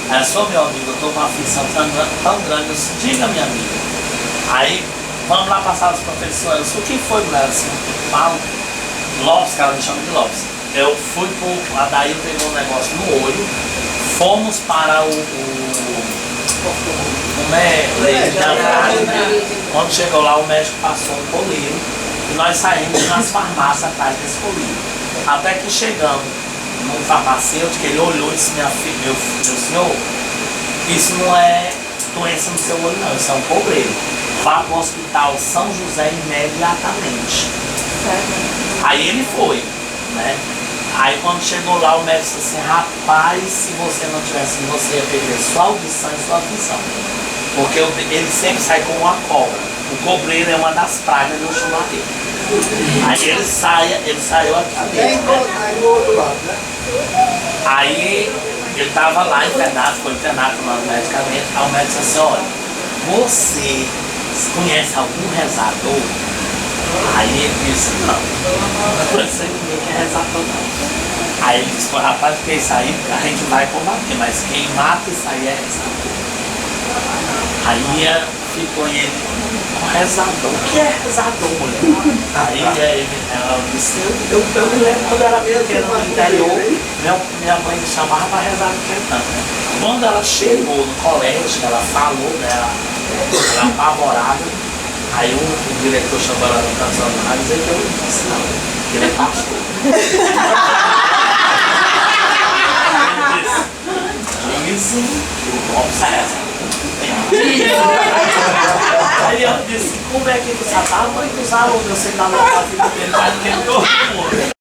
Ela sou meu amigo, eu estou com uma aflição tão grande. Eu disse, diga minha amiga. Aí, vamos lá passar os professores. O que foi, mulher? Assim, fala. Lopes, que ela me chama de Lopes. Eu fui pro. A Daí pegou um negócio no olho. Fomos para o leite da Andrade, né? Quando chegou lá, o médico passou um colírio. E nós saímos nas farmácias atrás desse colírio. Até que chegamos num farmacêutico, ele olhou e disse, meu senhor, isso não é doença no seu olho não, isso é um cobreiro. Vá para o hospital São José imediatamente. Aí ele foi, né? Aí quando chegou lá o médico disse assim, rapaz, se você não tivesse, você ia perder sua audição e sua visão. Porque ele sempre sai com uma cobra. O cobreiro é uma das pragas do chumadeiro. Aí ele saiu aqui dentro, né? Aí ele estava lá internado, ficou internado tomando medicamento. Aí o médico disse assim, olha, você conhece algum rezador? Aí ele disse, não, não sei ninguém que é rezador não. Aí ele disse, pô, rapaz, porque isso aí a gente vai combater, mas quem mata isso aí é rezador. Aí ficou ele, rezador, o que é rezador, mulher? Aí ela disse, eu me lembro quando eu era pequena no interior, minha mãe me chamava para rezar no cantando. Quando ela chegou no colégio, ela falou, né, ela apavorada, aí o diretor chamou ela no canção e disse que eu disse, não, que ele é pastor. Ele disse, observa. Aí eu disse, como é que você estava? Mãe dos alunos, eu sei que estava na vida dele, mas que ele